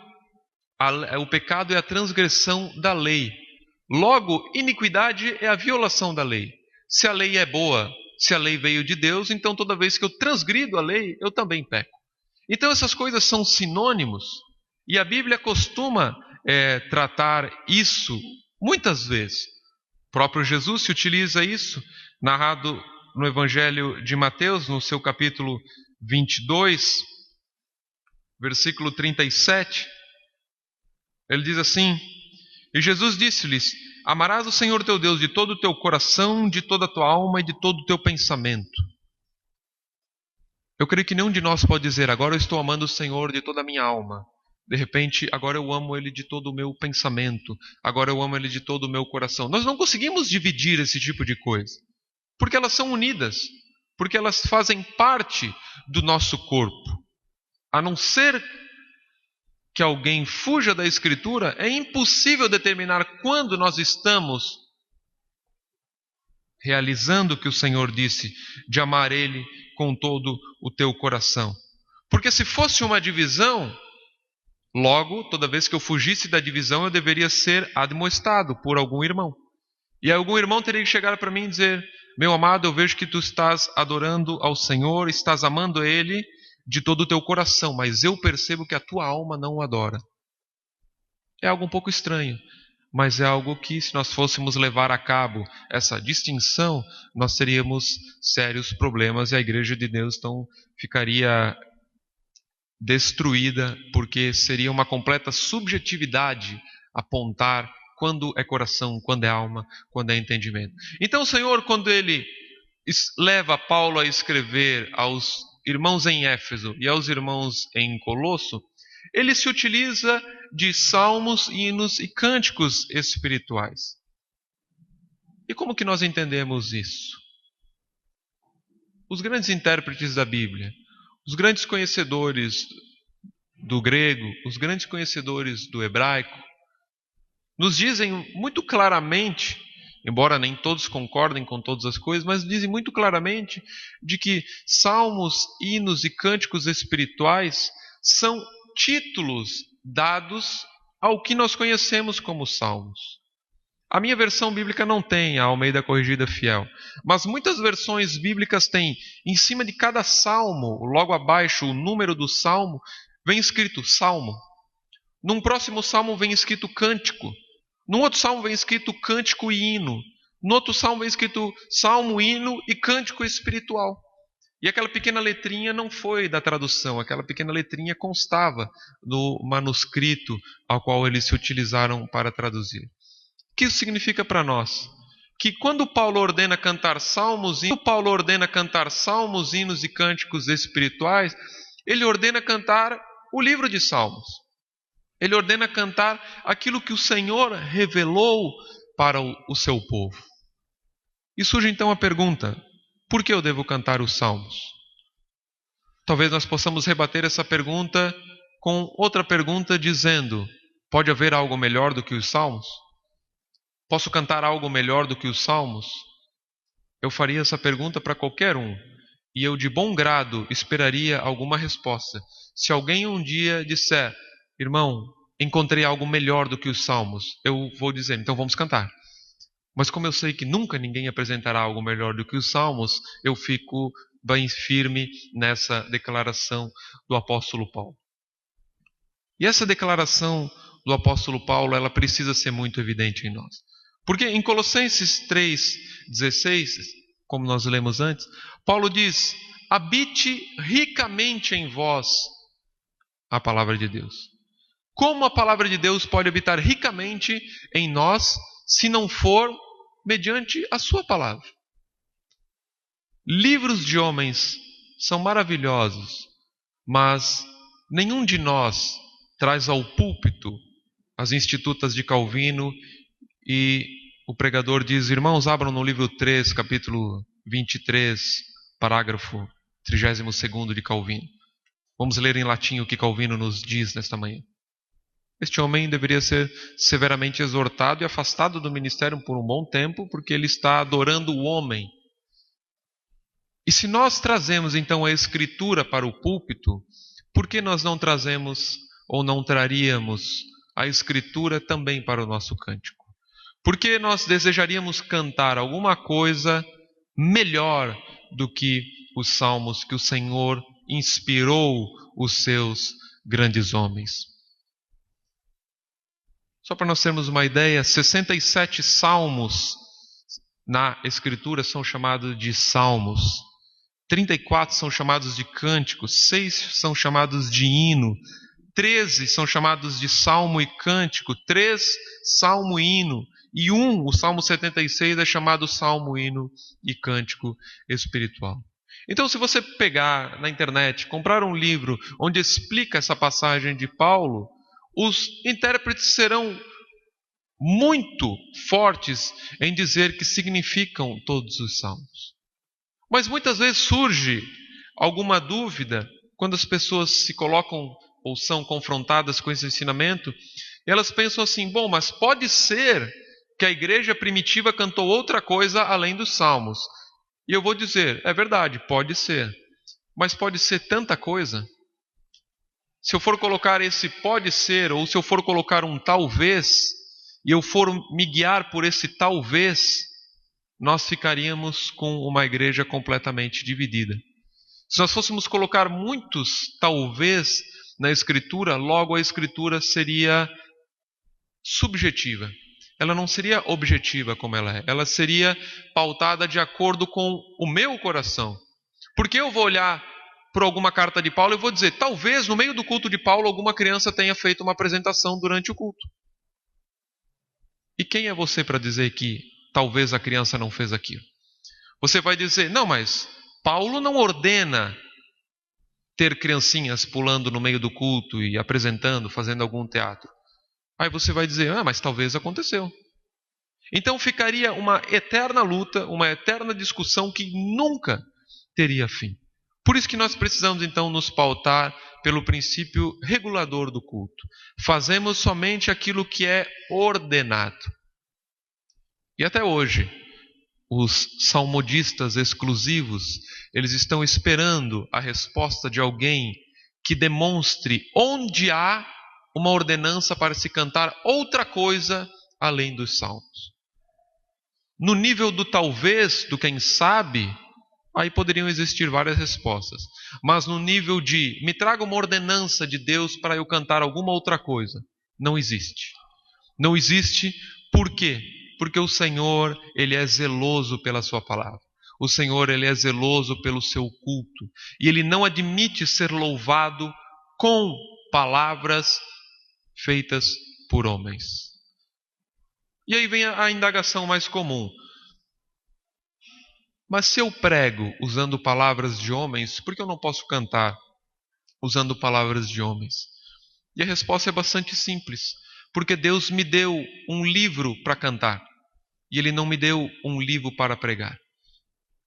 é a transgressão da lei. Logo, iniquidade é a violação da lei. Se a lei é boa, se a lei veio de Deus, então toda vez que eu transgrido a lei, eu também peco. Então essas coisas são sinônimos. E a Bíblia costuma tratar isso muitas vezes. O próprio Jesus se utiliza isso, narrado no Evangelho de Mateus, no seu capítulo 22, versículo 37. Ele diz assim: E Jesus disse-lhes: Amarás o Senhor teu Deus de todo o teu coração, de toda a tua alma e de todo o teu pensamento. Eu creio que nenhum de nós pode dizer: agora eu estou amando o Senhor de toda a minha alma. De repente, agora eu amo Ele de todo o meu pensamento. Agora eu amo Ele de todo o meu coração. Nós não conseguimos dividir esse tipo de coisa, porque elas são unidas, porque elas fazem parte do nosso corpo. A não ser que alguém fuja da Escritura, é impossível determinar quando nós estamos realizando o que o Senhor disse, de amar Ele com todo o teu coração. Porque se fosse uma divisão, logo, toda vez que eu fugisse da divisão, eu deveria ser admoestado por algum irmão. E algum irmão teria que chegar para mim e dizer: meu amado, eu vejo que tu estás adorando ao Senhor, estás amando Ele de todo o teu coração, mas eu percebo que a tua alma não o adora. É algo um pouco estranho, mas é algo que, se nós fôssemos levar a cabo essa distinção, nós teríamos sérios problemas e a Igreja de Deus então ficaria destruída, porque seria uma completa subjetividade apontar quando é coração, quando é alma, quando é entendimento. Então o Senhor, quando Ele leva Paulo a escrever aos irmãos em Éfeso e aos irmãos em Colosso, ele se utiliza de salmos, hinos e cânticos espirituais. E como que nós entendemos isso? Os grandes intérpretes da Bíblia, os grandes conhecedores do grego, os grandes conhecedores do hebraico, nos dizem muito claramente, embora nem todos concordem com todas as coisas, mas dizem muito claramente de que salmos, hinos e cânticos espirituais são títulos dados ao que nós conhecemos como salmos. A minha versão bíblica não tem a Almeida Corrigida Fiel, mas muitas versões bíblicas têm, em cima de cada salmo, logo abaixo, o número do salmo, vem escrito salmo. Num próximo salmo vem escrito cântico. Num outro salmo vem escrito cântico e hino. No outro salmo vem escrito salmo, hino e cântico espiritual. E aquela pequena letrinha não foi da tradução, aquela pequena letrinha constava no manuscrito ao qual eles se utilizaram para traduzir. O que isso significa para nós? Que quando Paulo ordena cantar salmos, hinos e cânticos espirituais, ele ordena cantar o livro de Salmos. Ele ordena cantar aquilo que o Senhor revelou para o seu povo. E surge então a pergunta: por que eu devo cantar os salmos? Talvez nós possamos rebater essa pergunta com outra pergunta dizendo: pode haver algo melhor do que os salmos? Posso cantar algo melhor do que os salmos? Eu faria essa pergunta para qualquer um, e eu de bom grado esperaria alguma resposta. Se alguém um dia disser: irmão, encontrei algo melhor do que os salmos, eu vou dizer: então vamos cantar. Mas como eu sei que nunca ninguém apresentará algo melhor do que os salmos, eu fico bem firme nessa declaração do apóstolo Paulo. E essa declaração do apóstolo Paulo, ela precisa ser muito evidente em nós. Porque em Colossenses 3,16, como nós lemos antes, Paulo diz: habite ricamente em vós a palavra de Deus. Como a palavra de Deus pode habitar ricamente em nós, se não for mediante a sua palavra? Livros de homens são maravilhosos, mas nenhum de nós traz ao púlpito as institutas de Calvino e o pregador diz: irmãos, abram no livro 3, capítulo 23, parágrafo 32º de Calvino. Vamos ler em latim o que Calvino nos diz nesta manhã. Este homem deveria ser severamente exortado e afastado do ministério por um bom tempo, porque ele está adorando o homem. E se nós trazemos então a Escritura para o púlpito, por que nós não trazemos ou não traríamos a Escritura também para o nosso cântico? Porque nós desejaríamos cantar alguma coisa melhor do que os salmos que o Senhor inspirou os seus grandes homens. Só para nós termos uma ideia, 67 salmos na Escritura são chamados de salmos. 34 são chamados de cânticos, 6 são chamados de hino, 13 são chamados de salmo e cântico, 3 salmo e hino, e o Salmo 76 é chamado salmo, hino e cântico espiritual. Então, se você pegar na internet, comprar um livro onde explica essa passagem de Paulo, os intérpretes serão muito fortes em dizer que significam todos os salmos. Mas muitas vezes surge alguma dúvida quando as pessoas se colocam ou são confrontadas com esse ensinamento, e elas pensam assim: bom, mas pode ser que a igreja primitiva cantou outra coisa além dos salmos. E eu vou dizer, é verdade, pode ser. Mas pode ser tanta coisa. Se eu for colocar esse pode ser, ou se eu for colocar um talvez, e eu for me guiar por esse talvez, nós ficaríamos com uma igreja completamente dividida. Se nós fôssemos colocar muitos talvez na Escritura, logo a Escritura seria subjetiva. Ela não seria objetiva como ela é. Ela seria pautada de acordo com o meu coração. Porque eu vou olhar para alguma carta de Paulo e vou dizer, talvez no meio do culto de Paulo alguma criança tenha feito uma apresentação durante o culto. E quem é você para dizer que talvez a criança não fez aquilo? Você vai dizer, não, mas Paulo não ordena ter criancinhas pulando no meio do culto e apresentando, fazendo algum teatro. Aí você vai dizer, mas talvez aconteceu. Então ficaria uma eterna luta, uma eterna discussão que nunca teria fim. Por isso que nós precisamos então nos pautar pelo princípio regulador do culto. Fazemos somente aquilo que é ordenado. E até hoje, os salmodistas exclusivos, eles estão esperando a resposta de alguém que demonstre onde há uma ordenança para se cantar outra coisa além dos salmos. No nível do talvez, do quem sabe, aí poderiam existir várias respostas. Mas no nível de me traga uma ordenança de Deus para eu cantar alguma outra coisa, não existe. Não existe por quê? Porque o Senhor, Ele é zeloso pela sua palavra. O Senhor, Ele é zeloso pelo seu culto. E Ele não admite ser louvado com palavras feitas por homens. E aí vem a indagação mais comum. Mas se eu prego usando palavras de homens, por que eu não posso cantar usando palavras de homens? E a resposta é bastante simples. Porque Deus me deu um livro para cantar. E Ele não me deu um livro para pregar.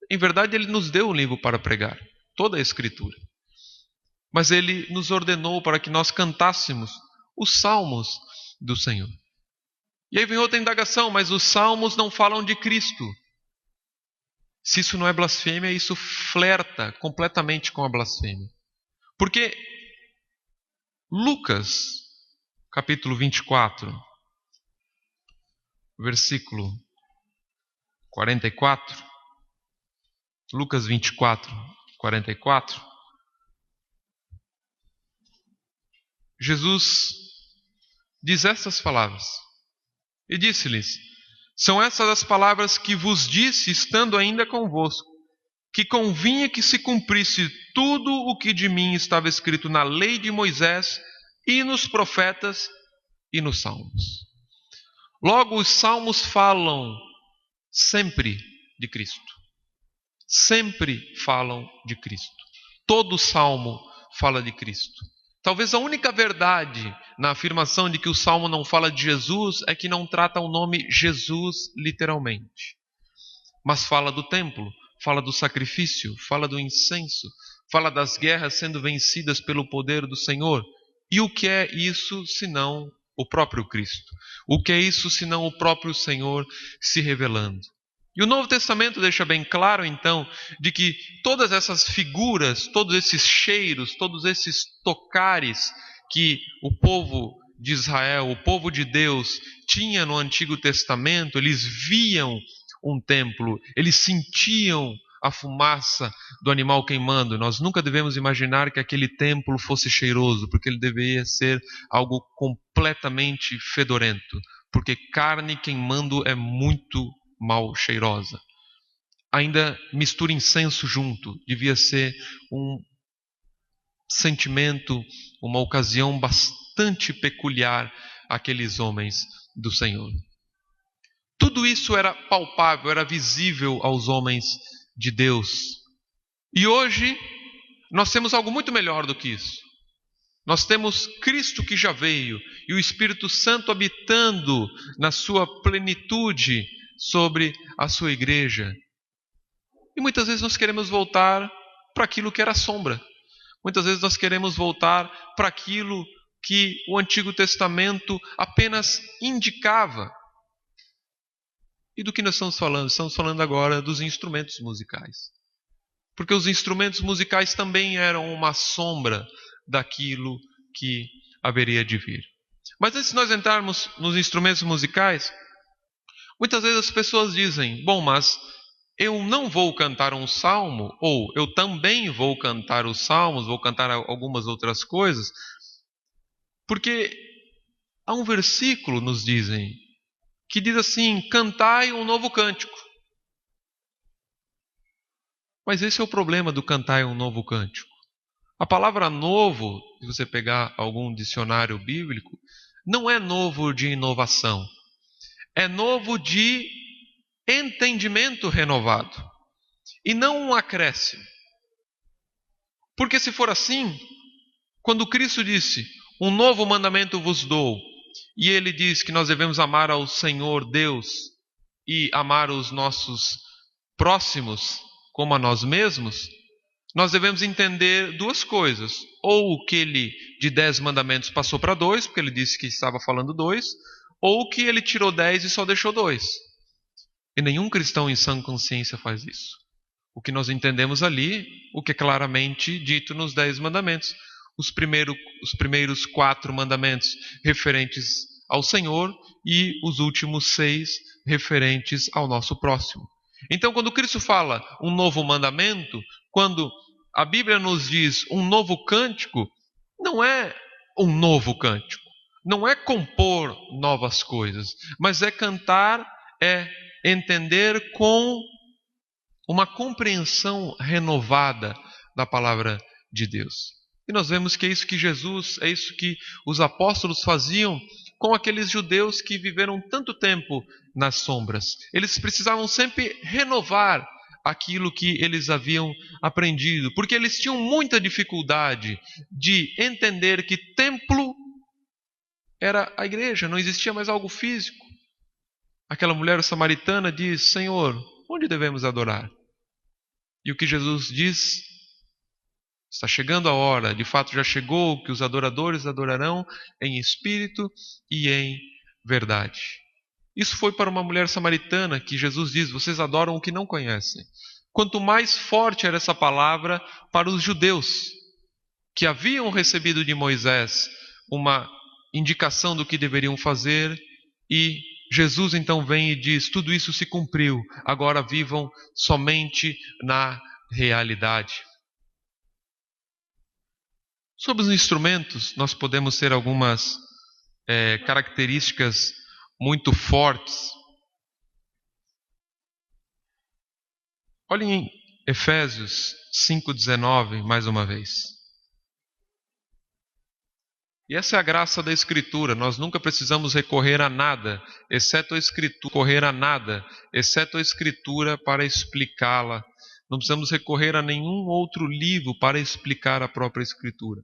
Em verdade, Ele nos deu um livro para pregar. Toda a Escritura. Mas Ele nos ordenou para que nós cantássemos os salmos do Senhor. E aí vem outra indagação, mas os salmos não falam de Cristo. Se isso não é blasfêmia, isso flerta completamente com a blasfêmia. Porque Lucas, capítulo 24, versículo 44, Lucas 24, 44, Jesus diz essas palavras. E disse-lhes, são essas as palavras que vos disse, estando ainda convosco, que convinha que se cumprisse tudo o que de mim estava escrito na lei de Moisés e nos profetas e nos salmos. Logo, os salmos falam sempre de Cristo. Sempre falam de Cristo. Todo salmo fala de Cristo. Talvez a única verdade na afirmação de que o salmo não fala de Jesus é que não trata o nome Jesus literalmente. Mas fala do templo, fala do sacrifício, fala do incenso, fala das guerras sendo vencidas pelo poder do Senhor. E o que é isso senão o próprio Cristo? O que é isso senão o próprio Senhor se revelando? E o Novo Testamento deixa bem claro, então, de que todas essas figuras, todos esses cheiros, todos esses tocares que o povo de Israel, o povo de Deus, tinha no Antigo Testamento, eles viam um templo, eles sentiam a fumaça do animal queimando. Nós nunca devemos imaginar que aquele templo fosse cheiroso, porque ele deveria ser algo completamente fedorento, porque carne queimando é muito mal cheirosa. Ainda mistura incenso junto, devia ser um sentimento, uma ocasião bastante peculiar àqueles homens do Senhor. Tudo isso era palpável, era visível aos homens de Deus. E hoje nós temos algo muito melhor do que isso. Nós temos Cristo que já veio e o Espírito Santo habitando na sua plenitude sobre a sua igreja. E muitas vezes nós queremos voltar para aquilo que era sombra. Muitas vezes nós queremos voltar para aquilo que o Antigo Testamento apenas indicava. E do que nós estamos falando? Estamos falando agora dos instrumentos musicais. Porque os instrumentos musicais também eram uma sombra daquilo que haveria de vir. Mas antes de nós entrarmos nos instrumentos musicais, muitas vezes as pessoas dizem: bom, mas eu não vou cantar um salmo, ou eu também vou cantar os salmos, vou cantar algumas outras coisas, porque há um versículo, nos dizem, que diz assim: cantai um novo cântico. Mas esse é o problema do cantai um novo cântico. A palavra novo, se você pegar algum dicionário bíblico, não é novo de inovação. É novo de entendimento renovado. E não um acréscimo. Porque se for assim, quando Cristo disse: um novo mandamento vos dou, e ele diz que nós devemos amar ao Senhor Deus e amar os nossos próximos como a nós mesmos, nós devemos entender duas coisas. Ou que ele de 10 mandamentos passou para 2, porque ele disse que estava falando 2, ou que ele tirou 10 e só deixou 2. E nenhum cristão em sã consciência faz isso. O que nós entendemos ali, o que é claramente dito nos 10 mandamentos. Os primeiros 4 mandamentos referentes ao Senhor e os últimos 6 referentes ao nosso próximo. Então, quando Cristo fala um novo mandamento, quando a Bíblia nos diz um novo cântico, não é um novo cântico, não é compor novas coisas, mas é cantar, é entender com uma compreensão renovada da palavra de Deus. E nós vemos que é isso que Jesus, é isso que os apóstolos faziam com aqueles judeus que viveram tanto tempo nas sombras. Eles precisavam sempre renovar aquilo que eles haviam aprendido, porque eles tinham muita dificuldade de entender que templo era a igreja, não existia mais algo físico. Aquela mulher samaritana diz: Senhor, onde devemos adorar? E o que Jesus diz? Está chegando a hora, de fato já chegou, que os adoradores adorarão em espírito e em verdade. Isso foi para uma mulher samaritana que Jesus diz: vocês adoram o que não conhecem. Quanto mais forte era essa palavra para os judeus, que haviam recebido de Moisés uma indicação do que deveriam fazer, e Jesus então vem e diz: tudo isso se cumpriu, agora vivam somente na realidade. Sobre os instrumentos, nós podemos ter algumas características muito fortes. Olhem em Efésios 5,19 mais uma vez. E essa é a graça da Escritura. Nós nunca precisamos recorrer a nada, exceto a Escritura para explicá-la. Não precisamos recorrer a nenhum outro livro para explicar a própria Escritura.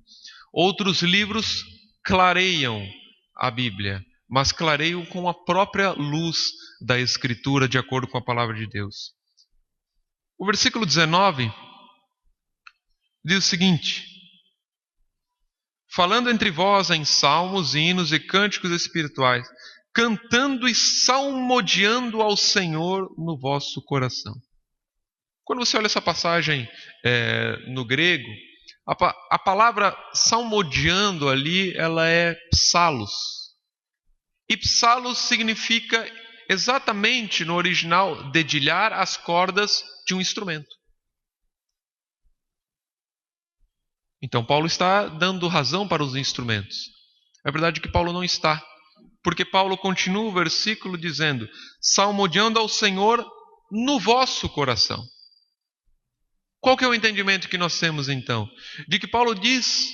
Outros livros clareiam a Bíblia, mas clareiam com a própria luz da Escritura, de acordo com a palavra de Deus. O versículo 19 diz o seguinte: falando entre vós em salmos, hinos e cânticos espirituais, cantando e salmodiando ao Senhor no vosso coração. Quando você olha essa passagem no grego, A palavra salmodiando ali, ela é psalos. E psalos significa exatamente no original dedilhar as cordas de um instrumento. Então Paulo está dando razão para os instrumentos. É verdade que Paulo não está, porque Paulo continua o versículo dizendo: salmodiando ao Senhor no vosso coração. Qual que é o entendimento que nós temos então? De que Paulo diz,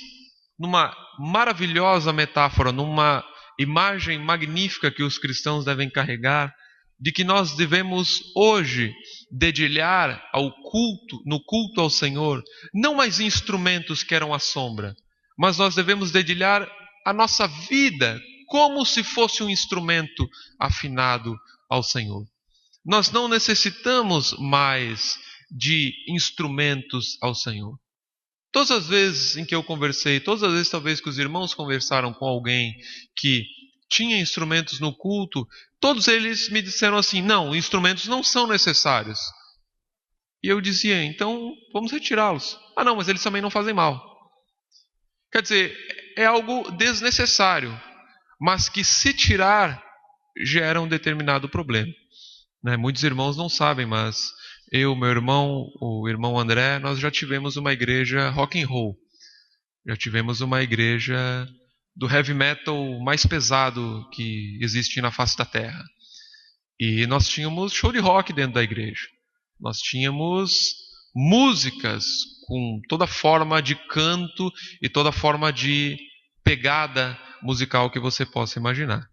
numa maravilhosa metáfora, numa imagem magnífica que os cristãos devem carregar, de que nós devemos hoje dedilhar ao culto, no culto ao Senhor, não mais instrumentos que eram a sombra, mas nós devemos dedilhar a nossa vida como se fosse um instrumento afinado ao Senhor. Nós não necessitamos mais de instrumentos ao Senhor. Todas as vezes em que eu conversei, todas as vezes talvez que os irmãos conversaram com alguém que tinha instrumentos no culto, todos eles me disseram assim: não, instrumentos não são necessários. E eu dizia: então vamos retirá-los. Ah não, mas eles também não fazem mal. Quer dizer, é algo desnecessário, mas que se tirar gera um determinado problema. Muitos irmãos não sabem, mas eu, meu irmão, o irmão André, nós já tivemos uma igreja rock and roll. Já tivemos uma igreja do heavy metal mais pesado que existe na face da terra. E nós tínhamos show de rock dentro da igreja. Nós tínhamos músicas com toda forma de canto e toda forma de pegada musical que você possa imaginar.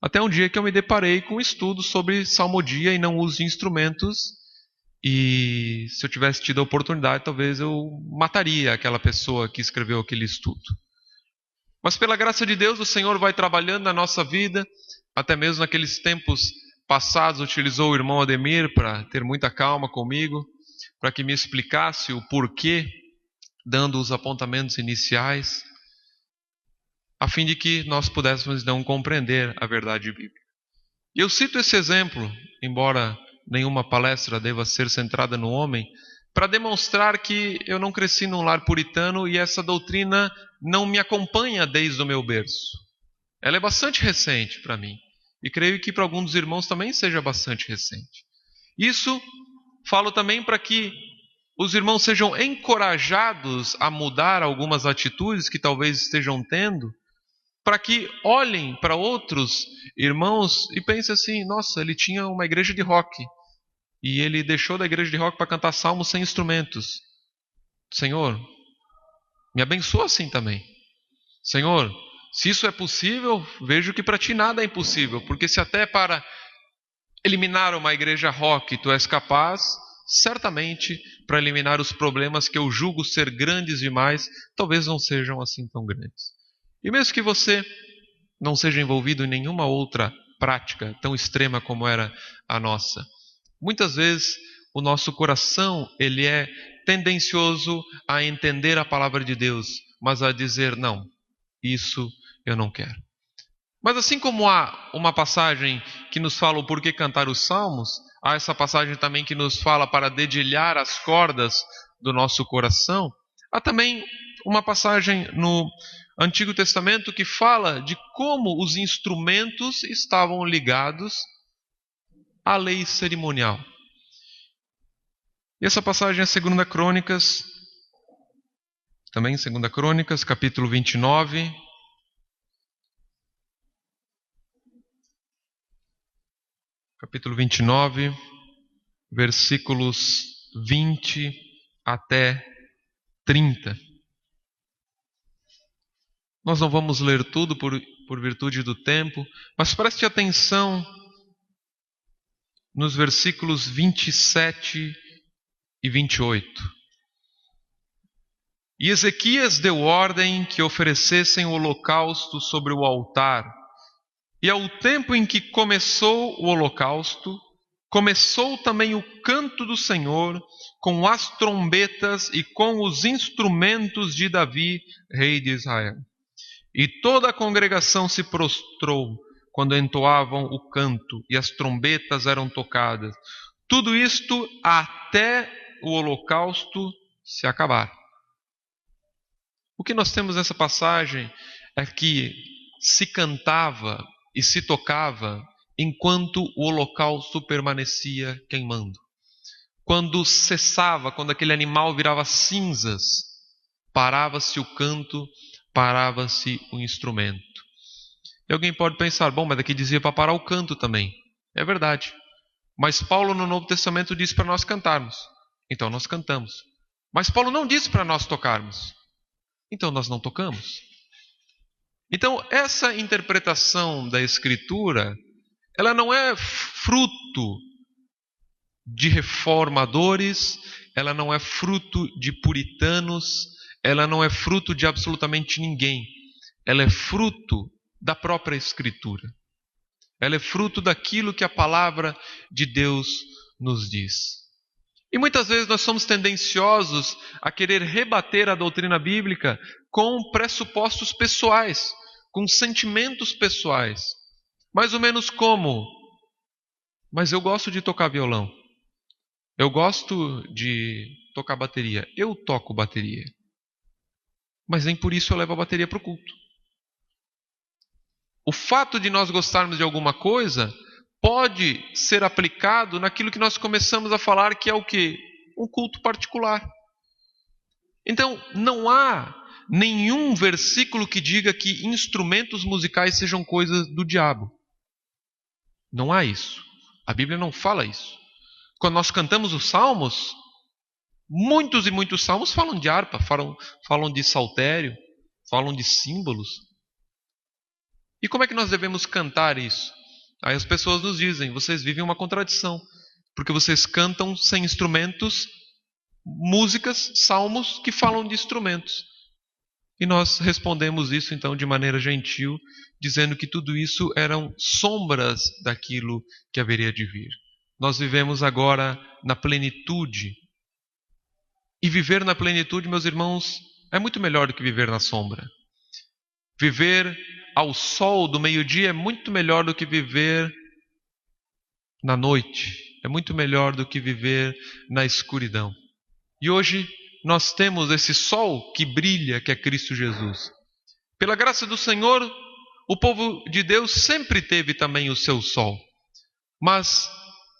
Até um dia que eu me deparei com um estudo sobre salmodia e não uso de instrumentos. E se eu tivesse tido a oportunidade, talvez eu mataria aquela pessoa que escreveu aquele estudo. Mas pela graça de Deus, o Senhor vai trabalhando na nossa vida. Até mesmo naqueles tempos passados, utilizou o irmão Ademir para ter muita calma comigo, para que me explicasse o porquê, dando os apontamentos iniciais, a fim de que nós pudéssemos então compreender a verdade bíblica. E eu cito esse exemplo, embora nenhuma palestra deva ser centrada no homem, para demonstrar que eu não cresci num lar puritano e essa doutrina não me acompanha desde o meu berço. Ela é bastante recente para mim, e creio que para alguns dos irmãos também seja bastante recente. Isso falo também para que os irmãos sejam encorajados a mudar algumas atitudes que talvez estejam tendo, para que olhem para outros irmãos e pensem assim: nossa, ele tinha uma igreja de rock e ele deixou da igreja de rock para cantar salmos sem instrumentos. Senhor, me abençoa assim também. Senhor, se isso é possível, vejo que para ti nada é impossível, porque se até para eliminar uma igreja rock tu és capaz, certamente para eliminar os problemas que eu julgo ser grandes demais, talvez não sejam assim tão grandes. E mesmo que você não seja envolvido em nenhuma outra prática tão extrema como era a nossa, muitas vezes o nosso coração ele é tendencioso a entender a palavra de Deus, mas a dizer: não, isso eu não quero. Mas assim como há uma passagem que nos fala o porquê cantar os salmos, há essa passagem também que nos fala para dedilhar as cordas do nosso coração. Há também uma passagem no Antigo Testamento que fala de como os instrumentos estavam ligados à lei cerimonial. E essa passagem é 2 Crônicas, também 2 Crônicas, capítulo 29. Capítulo 29, versículos 20 até 30. Nós não vamos ler tudo por virtude do tempo, mas preste atenção nos versículos 27 e 28. E Ezequias deu ordem que oferecessem o holocausto sobre o altar. E ao tempo em que começou o holocausto, começou também o canto do Senhor, com as trombetas e com os instrumentos de Davi, rei de Israel. E toda a congregação se prostrou quando entoavam o canto e as trombetas eram tocadas. Tudo isto até o holocausto se acabar. que nós temos nessa passagem é que se cantava e se tocava enquanto o holocausto permanecia queimando. Quando cessava, quando aquele animal virava cinzas, parava-se o canto, parava-se o instrumento. E alguém pode pensar, bom, mas daqui dizia para parar o canto também. É verdade. Mas Paulo no Novo Testamento diz para nós cantarmos. Então nós cantamos. Mas Paulo não disse para nós tocarmos. Então nós não tocamos. Então essa interpretação da Escritura, ela não é fruto de reformadores, ela não é fruto de puritanos, ela não é fruto de absolutamente ninguém. Ela é fruto da própria Escritura. Ela é fruto daquilo que a palavra de Deus nos diz. E muitas vezes nós somos tendenciosos a querer rebater a doutrina bíblica com pressupostos pessoais, com sentimentos pessoais. Mais ou menos como, mas eu gosto de tocar violão. Eu gosto de tocar bateria. Eu toco bateria. Mas nem por isso eu levo a bateria para o culto. O fato de nós gostarmos de alguma coisa pode ser aplicado naquilo que nós começamos a falar, que é o quê? Um culto particular. Então, não há nenhum versículo que diga que instrumentos musicais sejam coisas do diabo. Não há isso. A Bíblia não fala isso. Quando nós cantamos os salmos, muitos e muitos salmos falam de harpa, falam de saltério, falam de símbolos. E como é que nós devemos cantar isso? Aí as pessoas nos dizem, vocês vivem uma contradição, porque vocês cantam sem instrumentos, músicas, salmos que falam de instrumentos. E nós respondemos isso então de maneira gentil, dizendo que tudo isso eram sombras daquilo que haveria de vir. Nós vivemos agora na plenitude. E viver na plenitude, meus irmãos, é muito melhor do que viver na sombra. Viver ao sol do meio-dia é muito melhor do que viver na noite. É muito melhor do que viver na escuridão. E hoje nós temos esse sol que brilha, que é Cristo Jesus. Pela graça do Senhor, o povo de Deus sempre teve também o seu sol. Mas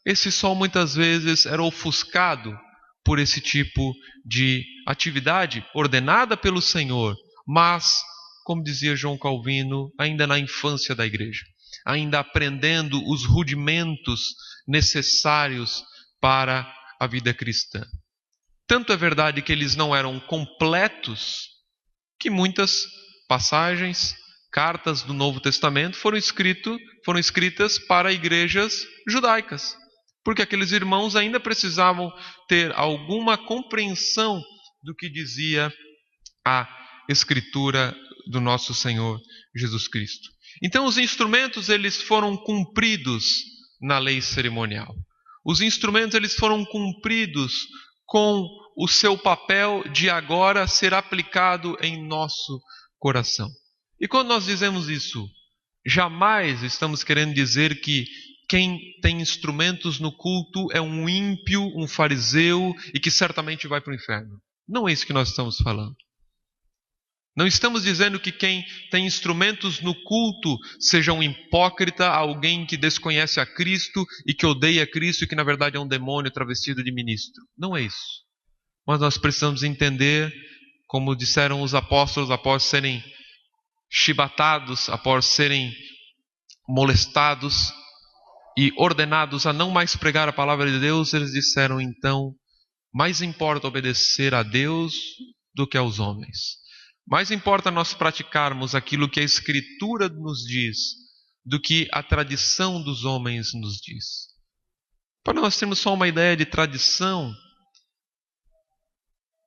esse sol muitas vezes era ofuscado por esse tipo de atividade ordenada pelo Senhor, mas, como dizia João Calvino, ainda na infância da igreja, ainda aprendendo os rudimentos necessários para a vida cristã. Tanto é verdade que eles não eram completos, que muitas passagens, cartas do Novo Testamento foram escritas para igrejas judaicas, porque aqueles irmãos ainda precisavam ter alguma compreensão do que dizia a Escritura do nosso Senhor Jesus Cristo. Então os instrumentos eles foram cumpridos na lei cerimonial. Os instrumentos eles foram cumpridos com o seu papel de agora ser aplicado em nosso coração. E quando nós dizemos isso, jamais estamos querendo dizer que quem tem instrumentos no culto é um ímpio, um fariseu e que certamente vai para o inferno. Não é isso que nós estamos falando. Não estamos dizendo que quem tem instrumentos no culto seja um hipócrita, alguém que desconhece a Cristo e que odeia Cristo e que na verdade é um demônio travestido de ministro. Não é isso. Mas nós precisamos entender, como disseram os apóstolos após serem chibatados, após serem molestados e ordenados a não mais pregar a palavra de Deus, eles disseram então, mais importa obedecer a Deus do que aos homens. Mais importa nós praticarmos aquilo que a Escritura nos diz do que a tradição dos homens nos diz. Para nós termos só uma ideia de tradição,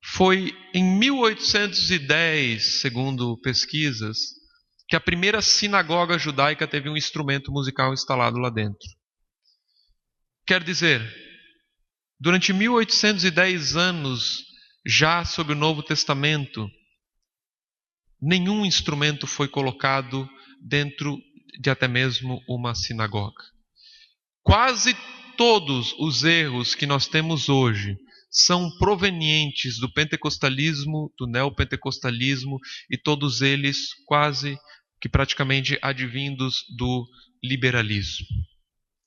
foi em 1810, segundo pesquisas, que a primeira sinagoga judaica teve um instrumento musical instalado lá dentro. Quer dizer, durante 1810 anos, já sob o Novo Testamento, nenhum instrumento foi colocado dentro de até mesmo uma sinagoga. Quase todos os erros que nós temos hoje são provenientes do pentecostalismo, do neopentecostalismo, e todos eles quase que praticamente advindos do liberalismo.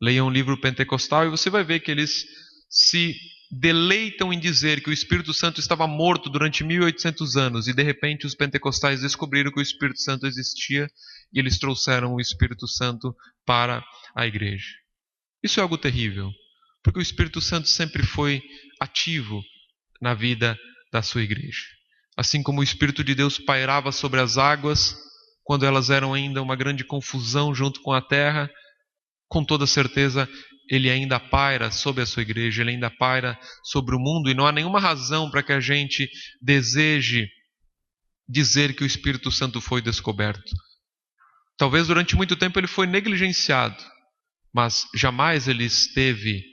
Leia um livro pentecostal e você vai ver que eles se deleitam em dizer que o Espírito Santo estava morto durante 1800 anos e de repente os pentecostais descobriram que o Espírito Santo existia e eles trouxeram o Espírito Santo para a igreja. Isso é algo terrível, porque o Espírito Santo sempre foi ativo na vida da sua igreja. Assim como o Espírito de Deus pairava sobre as águas, quando elas eram ainda uma grande confusão junto com a terra, com toda certeza ele ainda paira sobre a sua igreja, ele ainda paira sobre o mundo, e não há nenhuma razão para que a gente deseje dizer que o Espírito Santo foi descoberto. Talvez durante muito tempo ele foi negligenciado, mas jamais ele esteve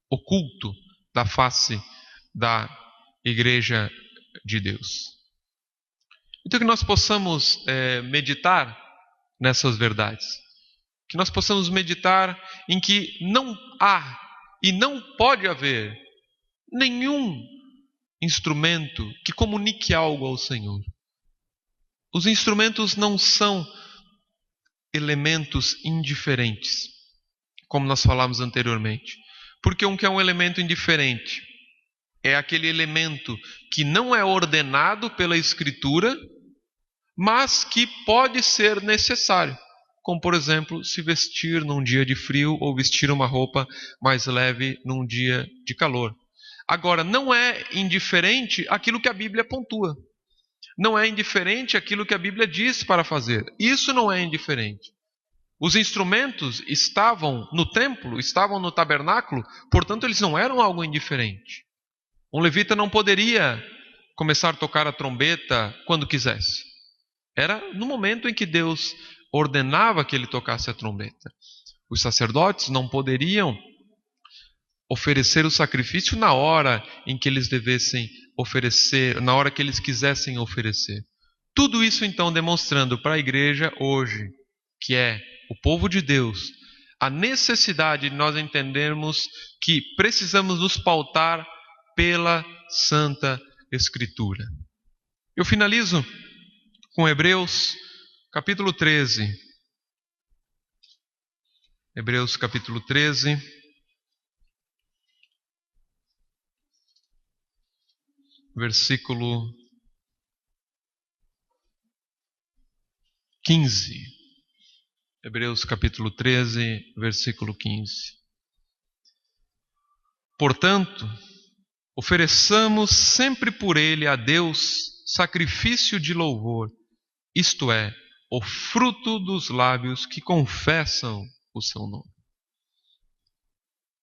oculto da face da igreja de Deus. Então que nós possamos meditar nessas verdades. Que nós possamos meditar em que não há e não pode haver nenhum instrumento que comunique algo ao Senhor. Os instrumentos não são elementos indiferentes, como nós falamos anteriormente. Porque que é um elemento indiferente? É aquele elemento que não é ordenado pela Escritura, mas que pode ser necessário. Como, por exemplo, se vestir num dia de frio ou vestir uma roupa mais leve num dia de calor. Agora, não é indiferente aquilo que a Bíblia pontua. Não é indiferente aquilo que a Bíblia diz para fazer. Isso não é indiferente. Os instrumentos estavam no templo, estavam no tabernáculo, portanto, eles não eram algo indiferente. Um levita não poderia começar a tocar a trombeta quando quisesse. Era no momento em que Deus ordenava que ele tocasse a trombeta. Os sacerdotes não poderiam oferecer o sacrifício na hora em que eles devessem oferecer, na hora que eles quisessem oferecer. Tudo isso então demonstrando para a igreja hoje, que é o povo de Deus, a necessidade de nós entendermos que precisamos nos pautar pela Santa Escritura. Eu finalizo com Hebreus capítulo 13. Hebreus capítulo 13. Versículo 15. Hebreus capítulo 13, versículo 15. Portanto, ofereçamos sempre por ele a Deus sacrifício de louvor, isto é, o fruto dos lábios que confessam o seu nome.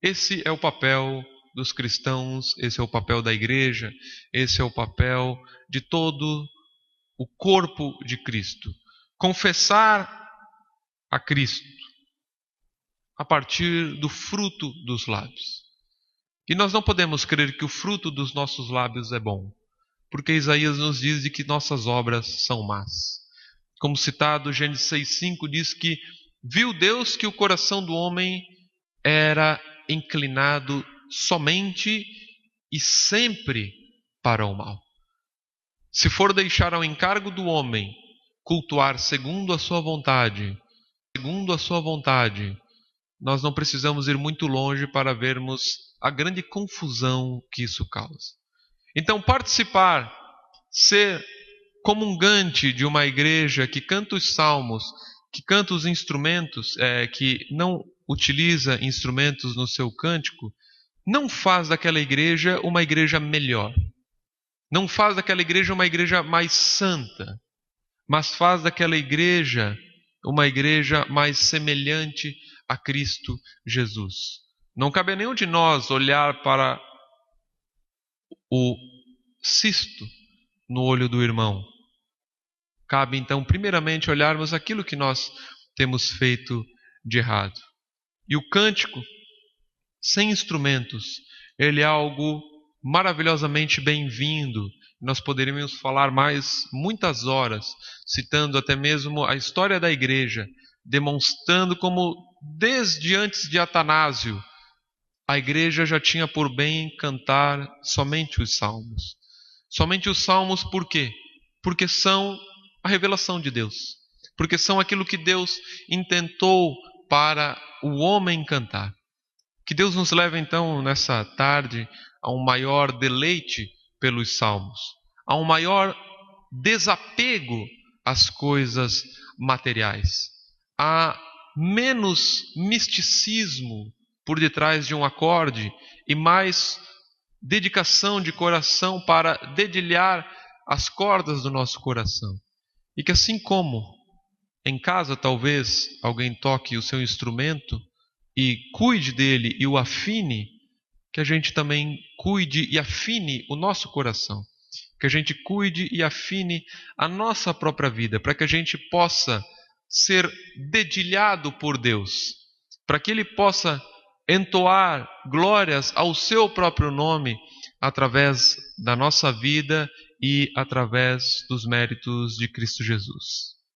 Esse é o papel dos cristãos, esse é o papel da igreja, esse é o papel de todo o corpo de Cristo. Confessar a Cristo a partir do fruto dos lábios. E nós não podemos crer que o fruto dos nossos lábios é bom, porque Isaías nos diz de que nossas obras são más. Como citado, Gênesis 6,5 diz que viu Deus que o coração do homem era inclinado somente e sempre para o mal. Se for deixar ao encargo do homem cultuar segundo a sua vontade, nós não precisamos ir muito longe para vermos a grande confusão que isso causa. Então, participar, ser comungante de uma igreja que canta os salmos, que canta os instrumentos, que não utiliza instrumentos no seu cântico, não faz daquela igreja uma igreja melhor. Não faz daquela igreja uma igreja mais santa, mas faz daquela igreja uma igreja mais semelhante a Cristo Jesus. Não cabe a nenhum de nós olhar para o cisto no olho do irmão. Cabe então, primeiramente, olharmos aquilo que nós temos feito de errado. E o cântico, sem instrumentos, ele é algo maravilhosamente bem-vindo. Nós poderíamos falar mais muitas horas, citando até mesmo a história da igreja, demonstrando como desde antes de Atanásio, a igreja já tinha por bem cantar somente os salmos. Somente os salmos por quê? Porque são a revelação de Deus. Porque são aquilo que Deus intentou para o homem cantar. Que Deus nos leve então nessa tarde a um maior deleite pelos salmos, a um maior desapego às coisas materiais, a menos misticismo por detrás de um acorde e mais dedicação de coração para dedilhar as cordas do nosso coração. E que assim como em casa talvez alguém toque o seu instrumento e cuide dele e o afine, que a gente também cuide e afine o nosso coração. Que a gente cuide e afine a nossa própria vida, para que a gente possa ser dedilhado por Deus, para que Ele possa entoar glórias ao seu próprio nome através da nossa vida e através dos méritos de Cristo Jesus.